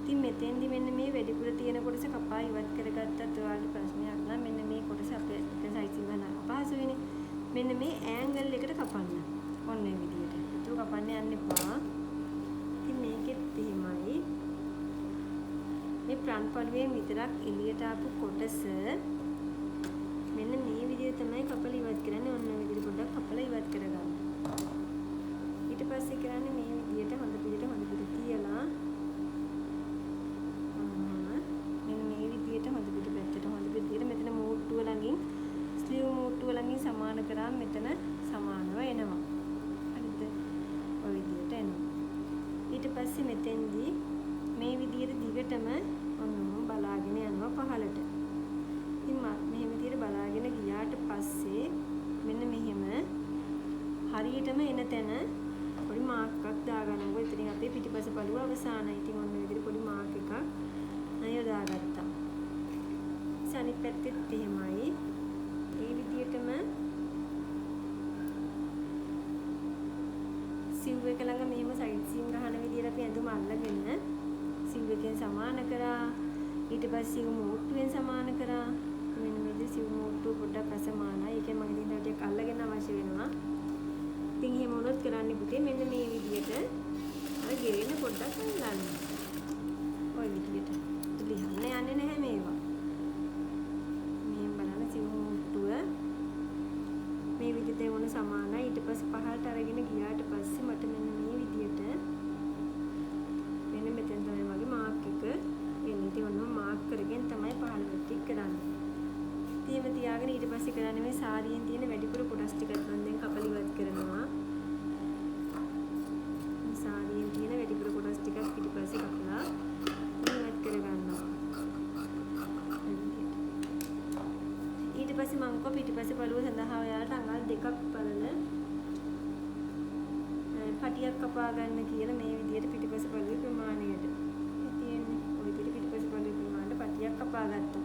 ඉතින් මෙතෙන්දි මෙන්න මේ වැඩිපුර තියෙන කොටස කපා ඉවත් කරගත්තත් ඔයාලට ප්‍රශ්නයක් නම් මෙන්න මේ කොටස අපේ සයිස් එක ගන්න අපහසු වෙන්නේ. මෙන්න මේ ඇන්ගල් එකට කපන්න. ඔන්න ඒ විදිහට. ඒක කපන්න යන්න එපා. ඉතින් මේකෙත් එහෙමයි. මේ ෆ්‍රන්ට් පළුවෙන් විතරක් එළියට ආපු කොටස මෙන්න මේ විදිහට තමයි කපලා ඉවත් කරන්නේ. ඔන්න ඔය විදිහට පොඩ්ඩක් කපලා ඉවත් කරගන්න. ඊට පස්සේ කරන්නේ මේ විදිහට හොඳ පිට තියලා මෙන්න මේ විදිහට හොඳ පිට පැත්තට හොඳ පිටියට මෙතන මූට්ටුව ළඟින් ස්ලිව් මූට්ටුව ළඟින් සමාන කරාම මෙතන සමානව එනවා. හරිද? ඔය විදිහට එනවා. ඊට පස්සේ මෙතෙන්දී මේ විදිහට දිගටම ඔන්න බලාගෙන යනවා පහළට. ඉතින් මෙහෙම විදිහට බලාගෙන ගියාට පස්සේ මෙන්න මෙහෙම හරියටම එන තැන පොඩි මාක් එකක් දාගන්න. මොකද ඉතින් අපේ පිටිපස පළුව අවසానයි. ඉතින් ඔන්න ඔය විදිහට පොඩි මාක් එකක් යොදාගත්තා. අනිත් පැත්තෙත් එහෙමයි. ඒ විදිහටම සිව් එක ළඟ මෙහෙම සයිඩ් සීම් ගහන විදිහට අපි ඇඳුම අල්ලගෙන සිව් එකෙන් සමාන කරා. ඊට පස්සේ සිව් මූට්ටුවෙන් සමාන කරා. මෙන්න මේ විදිහට සිව් මූට්ටුව පොඩ්ඩක් අසමානයි. ඒකෙන් මම ඉතින් ටිකක් අල්ලගෙන අවශ්‍ය වෙනවා. ඉතින් එහෙම වුණොත් කරන්න පුතේ මෙන්න මේ විදිහට අර ගෙරෙන්න පොඩ්ඩක් අල්ලන්න. ඔය විදිහට. ලියන්න යන්නේ නැහැ මේවා. සිවුමුට්ටුව මේ විදිහට එවුණ සමානයි. ඊට පස්සේ පහළට අරගෙන ගියාට පස්සේ මට මෙන්න මේ විදිහට මෙන්න මෙතෙන් තමයි වගේ මාක් එක එන්නේ. ඉතින් ඔන්න මාක් කරගෙන තමයි පහළට ටික කරන්නේ. ඉතින් තියාගෙන ඊට පස්සේ කරන්නේ මේ සාරියෙන් තියෙන වැඩිපුර කොටස් ටිකත් මම දැන් කපල ඉවත් කරනවා. සාරියෙන් තියෙන වැඩිපුර කොටස් ටිකක් පිටිපස්සේ කපලා ඉවත් කරගන්නවා. ඊට පස්සේ මම කො පිටිපස්සේ පළුව සඳහා ඔයාලට අඟල් දෙකක් බලන පටියක් කපා ගන්න කියලා මේ විදිහට පිටිපස්සේ පළුවේ ප්‍රමාණයට තියෙන්නේ. ඔය විදිහට පිටිපස්සේ පළුවේ ප්‍රමාණයට පටියක් කපා ගත්තා.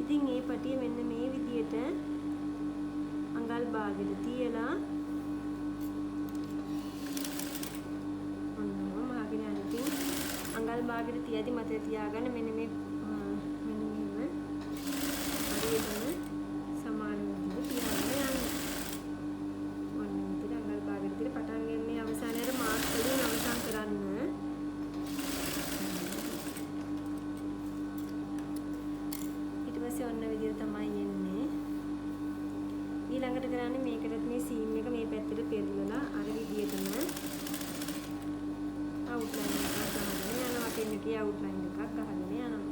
ඉතින් මේ පටිය මෙන්න මේ විදිහට අඟල් භාගෙට තියලා ඔන්න මහගෙන අනිතින් අඟල් භාගෙට තියදී මතක තියාගන්න මෙන්න මේ මෙහෙම හරියටම සමාන විදිහට තියාගෙන යන්න. ඔන්න විදිහට අඟල් භාගෙට තියලා පටන් ගන්නේ අවසානයේ මාක් වලින් අවසන් කරන්න. ඔන්න විදිහට තමයි එන්නේ. ඊළඟට කරන්නේ මේකටත් මේ සීම් එක මේ පැත්තට පෙරලලා අර විදිහටම අවුට්ලයින් එකක් ගහගෙන යනවා. කෙනෙක්ගේ අවුට්ලයින් එකක් ගහගෙන යනවා.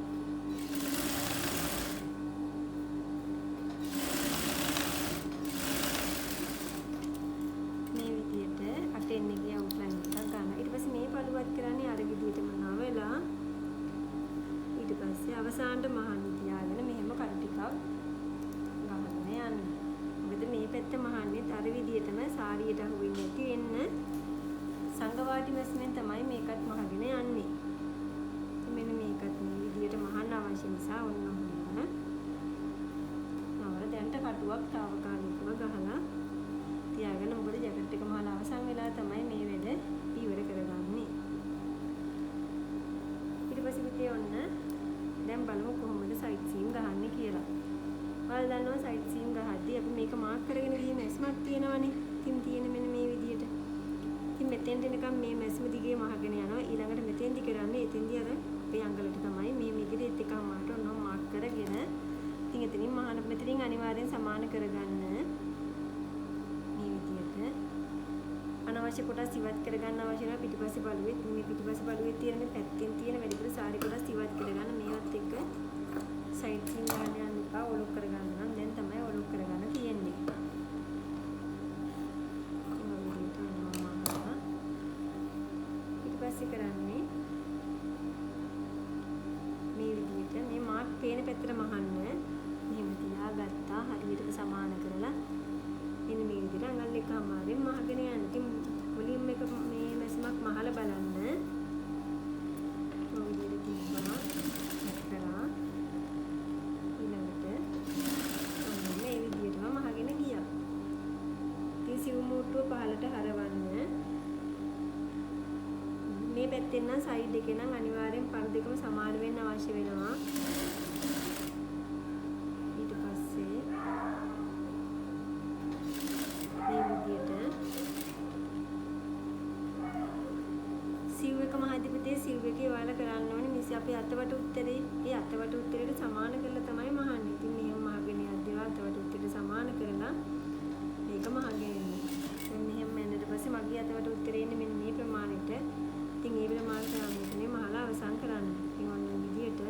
මේ විදිහට අටෙන්නේගේ අවුට්ලයින් එකක් ගන්න. ඊට පස්සේ මේ පළුවත් කරන්නේ අර විදිහටම නවලා ඊට පස්සේ අවසානට මහන්න තියාගෙන මෙහෙම කඩ ටිකක් ගහගෙන යන්න. මොකද මේ පැත්ත මහන්නේත් අර විදිහටම සාරියට අහු වෙන්නේ නැති වෙන්න සංගවාටි මැස්මෙන් තමයි මේකත් මහගෙන යන්නේ. මෙන්න මේකත් මේ විදිහට මහන්න අවශ්‍ය නිසා ඔන්න ඔහොම. නවර දැන්ට කටුවක් తాවකාලිකව ගහලා තියාගෙන මොකද ජැකට් එක මහලා අවසන් වෙලා තමයි මේ වැඩ ඉවර කරගන්නේ. ඊට පස්සේ පිටේ ඔන්න දැන් බලමු කොහොමද සයිඩ් සීම් ගහන්නේ කියලා. ඔයාලා දන්නවා සයිඩ් සීම් ගහද්දී අපි මේක මාක් කරගෙන ගිහින් මැස්මක් තියෙනවනේ. ඉතින් තියෙන මෙන්න මේ විදිහට. ඉතින් මෙතෙන්ට එනකම් මේ මැස්ම දිගේ මහගෙන යනවා. ඊළඟට මෙතෙන්දි කරන්නේ එතෙන්දි අර අපේ අඟලට තමයි මේ මිගිරෙත් එකම මාට ඔන්න මාක් කරගෙන ඉතින් එතනින් මහන මෙතනින් අනිවාර්යෙන් සමාන කරගන්න. මේ විදිහට අනවශ්‍ය කොටස් ඉවත් කරගන්න අවශ්‍ය නැහැ. පිටිපස්සේ බලුවෙත් මේ පිටිපස්සේ බලුවෙත් තියෙන මේ පැත්තෙන් තියෙන වැඩිපුර සාරි කොටස් ඉවත් කරගන්න. මේවත් එක්ක සයිඩ් සීම් ගන්න යන්න එපා. ඔලොක් කරගන්න නම් දැන් තමයි ඔලොක් කරගන්න තියෙන්නේ. ඊට පස්සේ කරන්නේ මේ විදිහට මේ මාක් පේන පැත්තට මහන්න. මෙහෙම තියාගත්තා. හරියට සමාන කරලා මෙන්න මේ විදිහට අඟල් එකමාරෙන් මහගෙන යන්න. ඉතින් මුලින්ම එක මේ මැස්මක් මහලා බලන්න. ඔය විදිහට තිබ්බා. කරා. ඊළඟට ඔන්න මේ විදිහටම මහගෙන ගියා. ඉතින් සිවුමුට්ටුව පහළට හරවන්න. මේ පැත්තෙන් නම් සයිඩ් එකේ නම් අනිවාර්යෙන් පර දෙකම සමාන වෙන්න අවශ්‍ය වෙනවා. ඊට පස්සේ මේ විදිහට සිව් එක මහදිපතේ සිව් එකේ ඔයාලා කරන්න ඕනේ මිස් අපි අතවට උත්තරේ ඒ අතවට උත්තරේට සමාන කරලා තමයි මහන්නේ. ඉතින් මෙහෙම මහගෙන යද්දී අතවට උත්තරේට සමාන කරලා මේක මහගෙන එන්නේ. දැන් මෙහෙම යනට පස්සේ මගේ අතවට උත්තරේ එන්නේ මෙන්න මේ ප්‍රමාණයට. ඉතින් ඒ ප්‍රමාණයට නම් මෙතනේ මහලා අවසන් කරන්න. ඉතින් ඔන්න විදිහට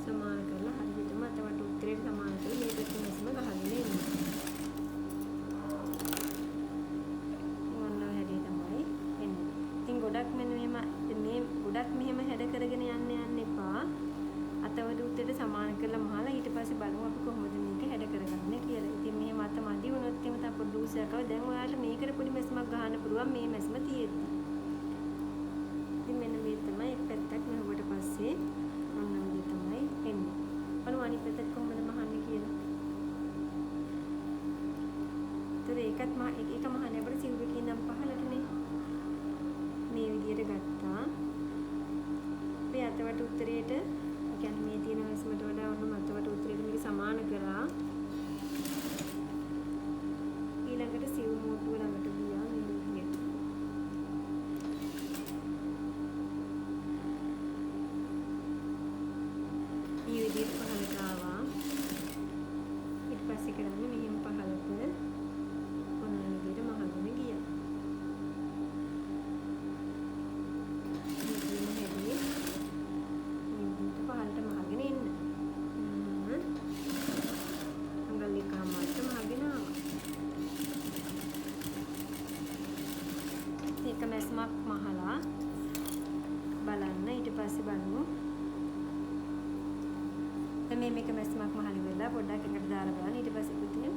සමාන කරලා හරියටම අතවට උත්තරේට සමාන කරලා මේ පැත්තේ මැස්ම ගහගෙන එන්න. ඔන්න ඔය හැටි තමයි එන්නේ. ඉතින් ගොඩක් මෙන්න මේ ගොඩක් මෙහෙම හැඩ කරගෙන යන්න එපා. අතවට උත්තරේට සමාන කරලා මහලා ඊට පස්සේ බලමු අපි කොහොමද මේක හැඩ කරගන්නේ කියලා. ඉතින් මෙහෙම අත මදි වුණොත් එimhe තව පොඩි ලූසයක්ව දැන් ඔයාලට මේකට පොඩි මැස්මක් ගහන්න පුළුවන් මේ මැස්ම තියෙද්දි. ඉතින් මෙන්න මේ තමයි එක පැත්තක් මෙහුවට පස්සේ ඔන්න විදිහ තමයි එන්නේ. බලමු අනිත් පැත්තට කොහොමද මහන්නේ කියලා. ඒතර ඒකත් ඒක මහන්නේ අපිට සිව් එකකින් නම් පහලටනේ. මේ විදිහට ගත්තා. මේ අතවට උත්තරේට කියන්නේ මේ තියෙන මැස්මට වඩා ඔන්න අතවට උත්තරේට මේක සමාන කරා. ඊළඟට සිව් මුට්ටුව ළඟට ගියා මේ විදිහට. මේ විදිහට පහලට මැස්සමක් මහලා බලන්න. ඊට පස්සේ බලමු. දැන් මේක මැස්සමක් මහලි වෙලා පොඩ්ඩක් එකට දාලා බලන්න. ඊට පස්සේ පුතේ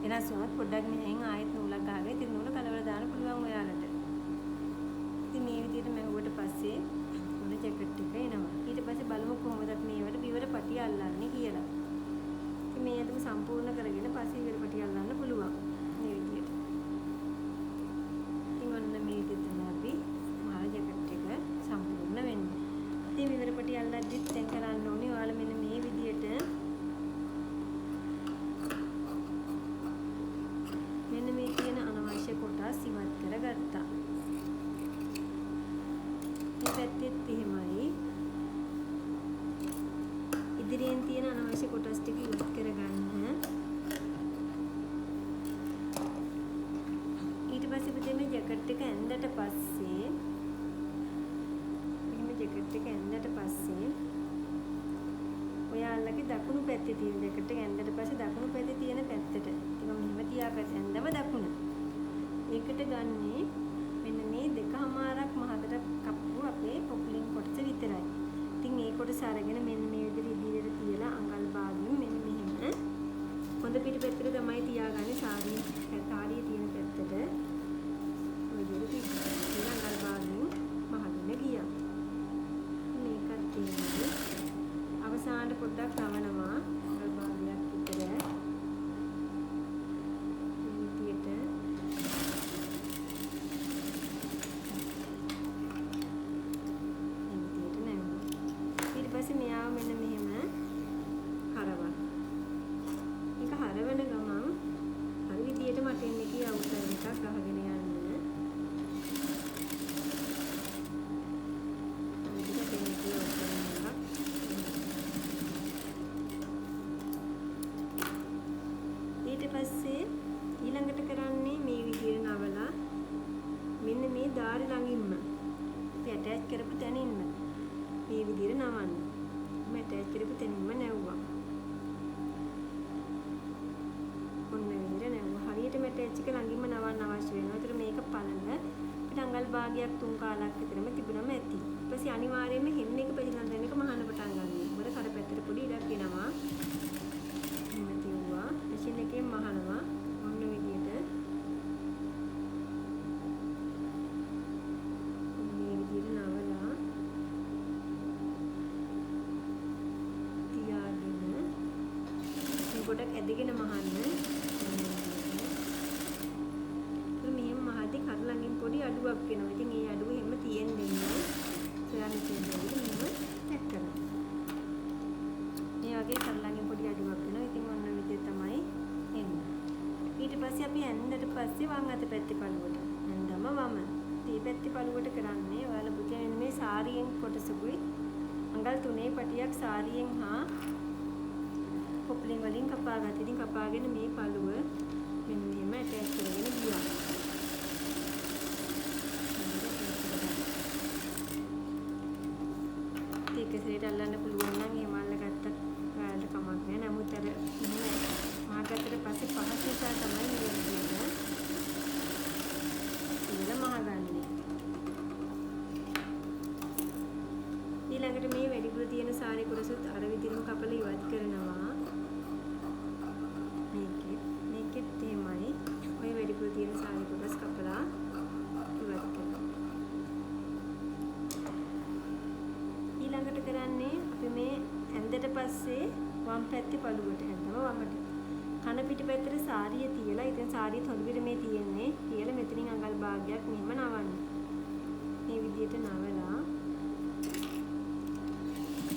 එනස් වුණොත් පොඩ්ඩක් මෙහෙන් ආයෙත් නූලක් ගහගෙන ඉතින් නූල කලවල දාන්න පුළුවන් ඔයාලට. ඉතින් මේ විදිහට මැහුවට පස්සේ මොන ජැකට් එක එනවා. ඊට පස්සේ බලමු කොහොමද අපි මේවට විවර පටිය අල්ලන්නේ කියලා. ඉතින් මේ අදම සම්පූර්ණ කරගෙන පස්සේ විවර පටිය අල්ලන්න පුළුවන්. මේ විදිහට. ඉතින් ඔන්න මේ විදිහට තමයි අපි මහා ජැකට් එක සම්පූර්ණ වෙන්නේ. ඉතින් විවර පටිය අල්ලද්දිත් දැන් කරන්න ඕනේ ඔයාලා මෙන්න මේ විදිහට මෙන්න මේ තියෙන අනවශ්‍ය කොටස් ඉවත් කරගත්තා. මේ පැත්තෙත් එහෙමයි. ඉදිරියෙන් තියෙන අනවශ්‍ය කොටස් ටික ඉවත් කරගන්න. ඊට පස්සේ පුතේ මේ ජැකට් එක ඇඳලා පස්සේ මෙහෙම ජැකට් එක ඇඳලා පස්සේ ඔයාලගේ දකුණු පැත්තේ තියෙන ජැකට් එක ඇඳලා පස්සේ දකුණු පැත්තේ තියෙන පැත්තට ඉතින් මෙහෙම තියාගන්න ඇඳම දකුණ. ඒකට ගන්නේ මෙන්න මේ 2.5ක් මහතට කප්පු අපේ පොප්ලින් කොටස විතරයි. ඉතින් මේ කොටස අරගෙන මෙන්න මේ විදිහට ඉදිරියට තියලා අඟල් භාගයෙන් මෙන්න මෙහෙම හොඳ පිටපැත්තට තමයි තියාගන්නේ සාරියේ තියෙන පැත්තට. ඔය විදිහට තියලා අඟල් භාගයෙන් මහගෙන ගියා. මේකත් තියෙන්නේ අවසානට පොඩ්ඩක් නවනවා අඟල් භාගයක් විතර. මෙයාව මෙන්න මෙහෙම හරවන්න. මේක හරවන ගමන් හරි විදියට මට එන්නේ කී අවුටර් එකක් අහගෙන යන්න. ඊට පස්සේ ඊළඟට කරන්නේ මේ විදියට නවලා මෙන්න මේ දාරි ළඟින්ම අපි ඇටච් කරපු තැන ඉන්න මේ විදියට නවන්න. ඇටච් කරපු තැනින්ම නැවුවා. ඔන්න විදිහට නැවුවා. හරියටම ඇටච් එක ළඟින්ම නවන්න අවශ්‍ය වෙනවා. ඒතර මේක පළල අපිට අඟල් භාගයක් 3 කාලක් විතරම තිබුණම ඇති. ඊට පස්සේ අනිවාර්යයෙන්ම හෙන්න එක පිළිලඳ වෙන එක මහන්න පටන් ගන්නවා. මොකද කඩ පැත්තට පොඩි ඉඩක් එනවා. මෙන්න තියුවා. මැෂින් එකෙන් මහනවා. ඔන්න විදිහට ගොඩක් ඇදගෙන මහන්න. මෙහෙම මහද්දි කර ළඟින් පොඩි අඩුවක් වෙනවා. ඉතින් ඒ අඩුව හැම තියෙන්නේ නෑ. සොයාගෙන තියෙනවා. මෙහෙම පැක් කරනවා. මේ වගේ කර ළඟින් පොඩි අඩුවක් වෙනවා. ඉතින් ඔන්න විදිහ තමයි එන්නේ. ඊට පස්සේ අපි ඇඳට පස්සේ වම් අත පැත්තේ පළුවට. ඇඳම වම. මේ පැත්තේ පළුවට කරන්නේ ඔයාලා පුතේ මේ සාරියෙන් කොටසකුයි අඟල් 3 පටියක් සාරියෙන් හා පොප්ලින් වලින් කපා ගත්තා. ඉතින් කපාගෙන මේ පළුව මෙන්න මෙහෙම ඇටච් කරගෙන ගියා. ඒක සෙරේට අල්ලන්න පුළුවන් නම් එහෙම අල්ලගත්තත් ඔයාලට කමක් නැහැ. නමුත් අර මහගත්තට පස්සේ පහස නිසා තමයි මේ විදිහට ඉන්න මහගන්නේ. ඊළඟට මේ වැඩිපුර තියෙන සාරි කොටසත් අර විදිහටම කපලා ඉවත් කරනවා. මේකෙත් එහෙමයි. ඔය වැඩිපුර තියෙන සාරි කොටස් කපලා ඉවත් කරනවා. ඊළඟට කරන්නේ අපි මේ ඇඳට පස්සේ වම් පැත්තේ පළුවට හැදම වමට. කන පිට පැත්තට සාරිය තියලා ඉතින් සාරිය තොලවිර මේ තියෙන්නේ. තියලා මෙතනින් අඟල් භාගයක් මෙහෙම නවන්න. මේ විදිහට නවලා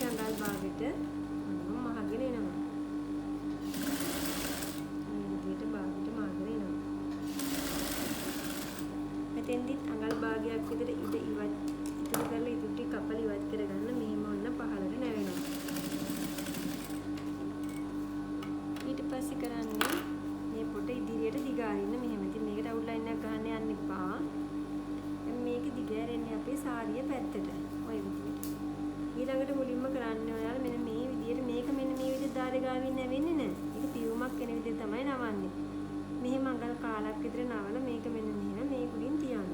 අඟල් භාගෙට මහගෙන එනවා. මේ විදිහට භාගෙට මහගෙන එනවා. මෙතෙන්දිත් අඟල් භාගයක් විතර ඉඳ ඉවත් ඉතුරු කරලා ඉතුරු ටික කපලා ඉවත් කරගන්න. මෙහෙම ඔන්න පහළට නැවෙනවා. ඊට පස්සේ කරන්නේ මේ පොට ඉදිරියට දිගාරින්න මෙහෙම. ඉතින් මේකට අවුට්ලයින් එකක් ගන්න යන්න එපා. මේක දිගෑරෙන්නේ අපේ සාරිය පැත්තට. ඔය විදිහට. ඊළඟට මුලින්ම කරන්නේ ඔයාලා මෙන්න මේ විදිහට මේක මෙන්න මේ විදිහට දාරේ ගාවින් නැවෙන්නේ නැහැ. ඒක පියුමක් වෙන විදිහට තමයි නවන්නේ. මෙහෙම අඟල් කාලක් විතර නවලා මේක මෙන්න මෙහෙම මේ කුඩින් තියන්න.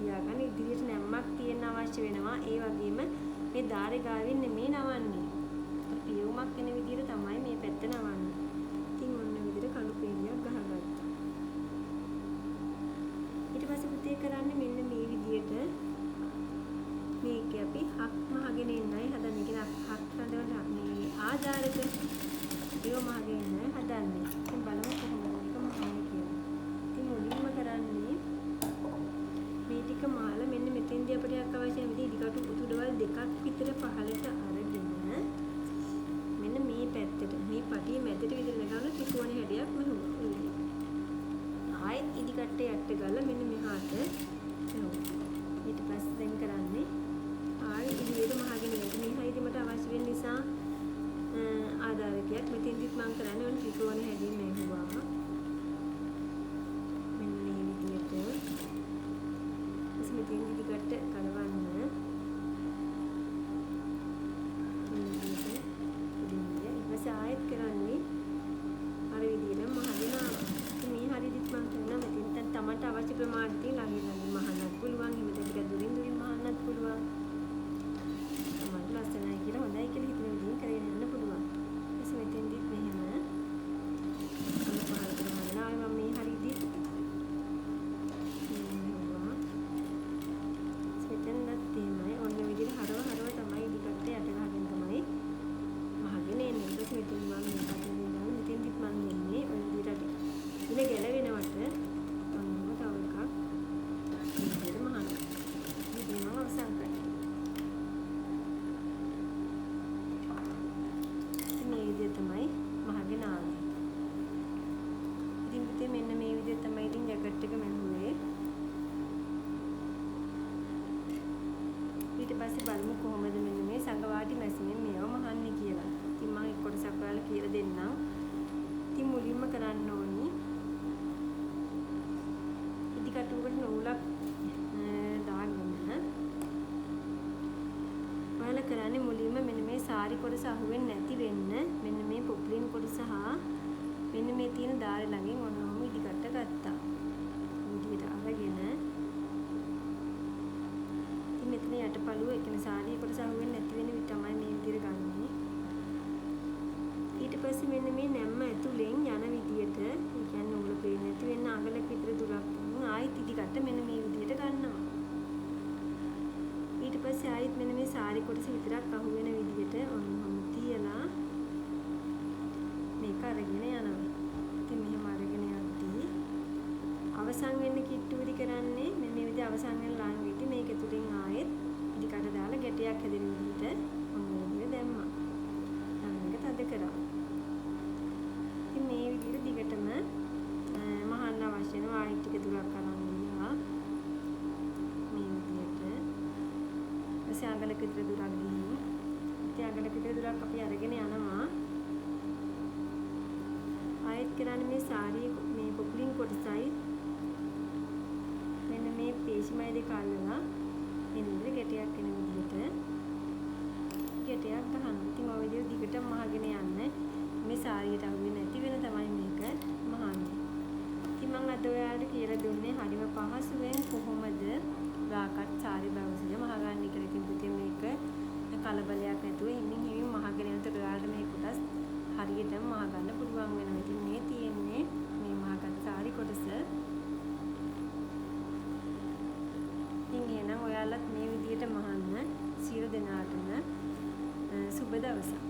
තියාගන්න. ඉදිරියට නැම්මක් තියෙන්න අවශ්‍ය වෙනවා. ඒ වගේම මේ ධාරේ ගාවින් නෙමෙයි නවන්නේ. පියවුමක් එන විදිහට තමයි මේ පැත්ත නවන්නේ. ඉතින් ඔන්න විදිහට කළු පේලියක් ගහගත්තා. ඊට පස්සේ පුතේ කරන්නේ මෙන්න මේ විදිහට මේක අපි හක් මහගෙන ඉන්නයි හදන්නේ. කියන හක් හදවල මේ ආධාරක ඒව මහගෙන ඉන්නයි හදන්නේ. ඉතින් බලමු කොහොමද මේක මහන්නේ කියලා. ඉතින් මුලින්ම කරන්නේ මේ ටික මාලා මෙන්න මෙතෙන්දී අපිට අවශ්‍ය වෙන ඉදිකටු උතුඩවල් දෙකක් විතර පහළට අරගෙන මෙන්න මේ පැත්තට මේ පටිය මැදට විදිහට ගන්න ත්‍රිකෝණ හැඩයක් මෙහෙම. ආයෙත් ඉදිකට්ටේ යට ගාලා මෙන්න මෙහාට ඊට පස්සේ දැන් කරන්නේ ආයෙත් ඉදිරියට මහගෙන යන්න. මේ හරියට මට අවශ්‍ය වෙන නිසා ආධාරකයක් මෙතෙන්දිත් මම කරන්නේ ඔන්න ත්‍රිකෝණ හැඩයෙන් මෙහෙවුවා. මෙන්න මේ විදිහට මෙතෙන් ඉදිකට කලවන්න. ආයෙත් කරන්නේ අර විදිහට මහගෙන ආවා. මේ හරියදිත් මම කරනවා මෙතෙන් තමන්ට අවශ්‍ය ප්‍රමාණයට ළඟින් මහන්නත් පුළුවන්. හිමිට ටික දුරින් දුරින් මහන්නත් පුළුවන්. තමන්ට ලස්සනයි කියලා හොඳයි කියලා හිතන විදිහින් කරගෙන යන්න පුළුවන්. ඊට මෙතෙන්දිත් මෙහෙම අර පහල කරනවා. ආයෙ මම මේ හරියදිත් මෙතෙන්වත් එහෙමයි. ඔන්න විදිහට හරව තමයි ඉදිකට යට ගහගෙන තමයි මහගෙන එන්නේ. ඊට පස්සේ මෙතන මම මේකට දෙනවා. මෙතෙන්දිත් මම දෙන්නේ ඔය විදිහට ඉල ගැලවෙනවට ඔන්නම තව එකක් විදිහට මහන්න. ඉතින් මම අවසන් කරනවා. මේ විදිහ තමයි මහගෙන ආවේ. ඉතින් පුතේ මෙන්න මේ විදිහ තමයි ඉතින් ජැකට් එක මැහුවේ. ඊට පස්සේ බලමු කොහොමද මෙන්න මේ සංගවාටි මැෂිනෙන් මේව මහන්නේ කියලා. ඉතින් මම එක් කොටසක් ඔයාලා කියලා දෙන්නම්. ඉතින් මුලින්ම කරන්න ඕනි ඉදිකටුවකට නූලක් දාගෙන ඔයාලා කරන්නේ මුලින්ම මෙන්න මේ සාරි කොටස අහුවෙන්නේ නැති වෙන්න මෙන්න මේ පොප්ලින් කොටස සහ මෙන්න මේ තියෙන ධාරේ ළඟින් ඔන්නෝම ඉදිකට ගත්තා. විදිහට අරගෙන මෙතන යටපළුව ඒ කියන්නේ සාරිය කොටස අහුවෙන්නේ නැති වෙන විදිහ තමයි මේ විදිහට ගන්නෙ. ඊට පස්සේ මෙන්න මේ නැම්ම ඇතුලෙන් යන විදිහට ඒ කියන්නේ නූල පේන්නේ නැති වෙන්න අගලක විතර දුරක් ආයෙත් ඉදිකට මෙන්න මේ විදිහට ගන්නවා. ඊට පස්සේ ආයෙත් මෙන්න මේ සාරි කොටස විතරක් අහුවෙන විදිහට ඔන්නෝම තියලා මේක අරගෙන යනවා. ඉතින් මෙහෙම අරගෙන යද්දී අවසන් වෙන්න කිට්ටුවදි කරන්නේ මෙන්න මේ විදිහ අවසන් වෙන ළඟ විදි මේක තුලින් ආයෙත් ඉදිකට දාලා ගැටයක් හැදෙන විදිහට ඔන්න ඔය දැම්මා. ළඟ තද කරා. ඉතින් මේ විදිහට දිගටම මහන්න අවශ්‍ය වෙන ආයෙත් ටික දුරක් අරන් ගියා. මේ විදිහට ඊට අඟලක විතර දුරක් ගිහින් ඉතින් අඟලක විතර දුරක් අපි අරගෙන යනවා. ආයෙත් කරන්නේ මේ සාරියේ මේ පොප්ලින් කොටසයි මෙන්න මේ පේශිමය දෙක අල්ලලා එන විදිහට ගැටයක් එන විදිහට ගැටයක් ගහනවා. ඉතින් ඔය විදිහට දිගටම මහගෙන යන්න මේ සාරියට අහුවෙන්නේ නැති වෙන තමයි මේක මහන්නේ. ඉතින් මම අද ඔයාලට කියලා දුන්නේ හරිම පහසුවෙන් කොහොමද රාකට් සාරි බවුස් එක මහගන්නේ කියලා. ඉතින් පුතේ මේක කලබලයක් නැතුව හිමින් මහගෙන යනකොට ඔයාලට මේ කොටස් හරියටම මහගන්න පුළුවන් වෙනවා. ඉතින් මේ තියෙන්නේ මේ මහගත් සාරි කොටස. ඉතින් එහෙනම් ඔයාලත් මේ විදිහට මහන්න සියලු දෙනාටම සුබ දවසක්.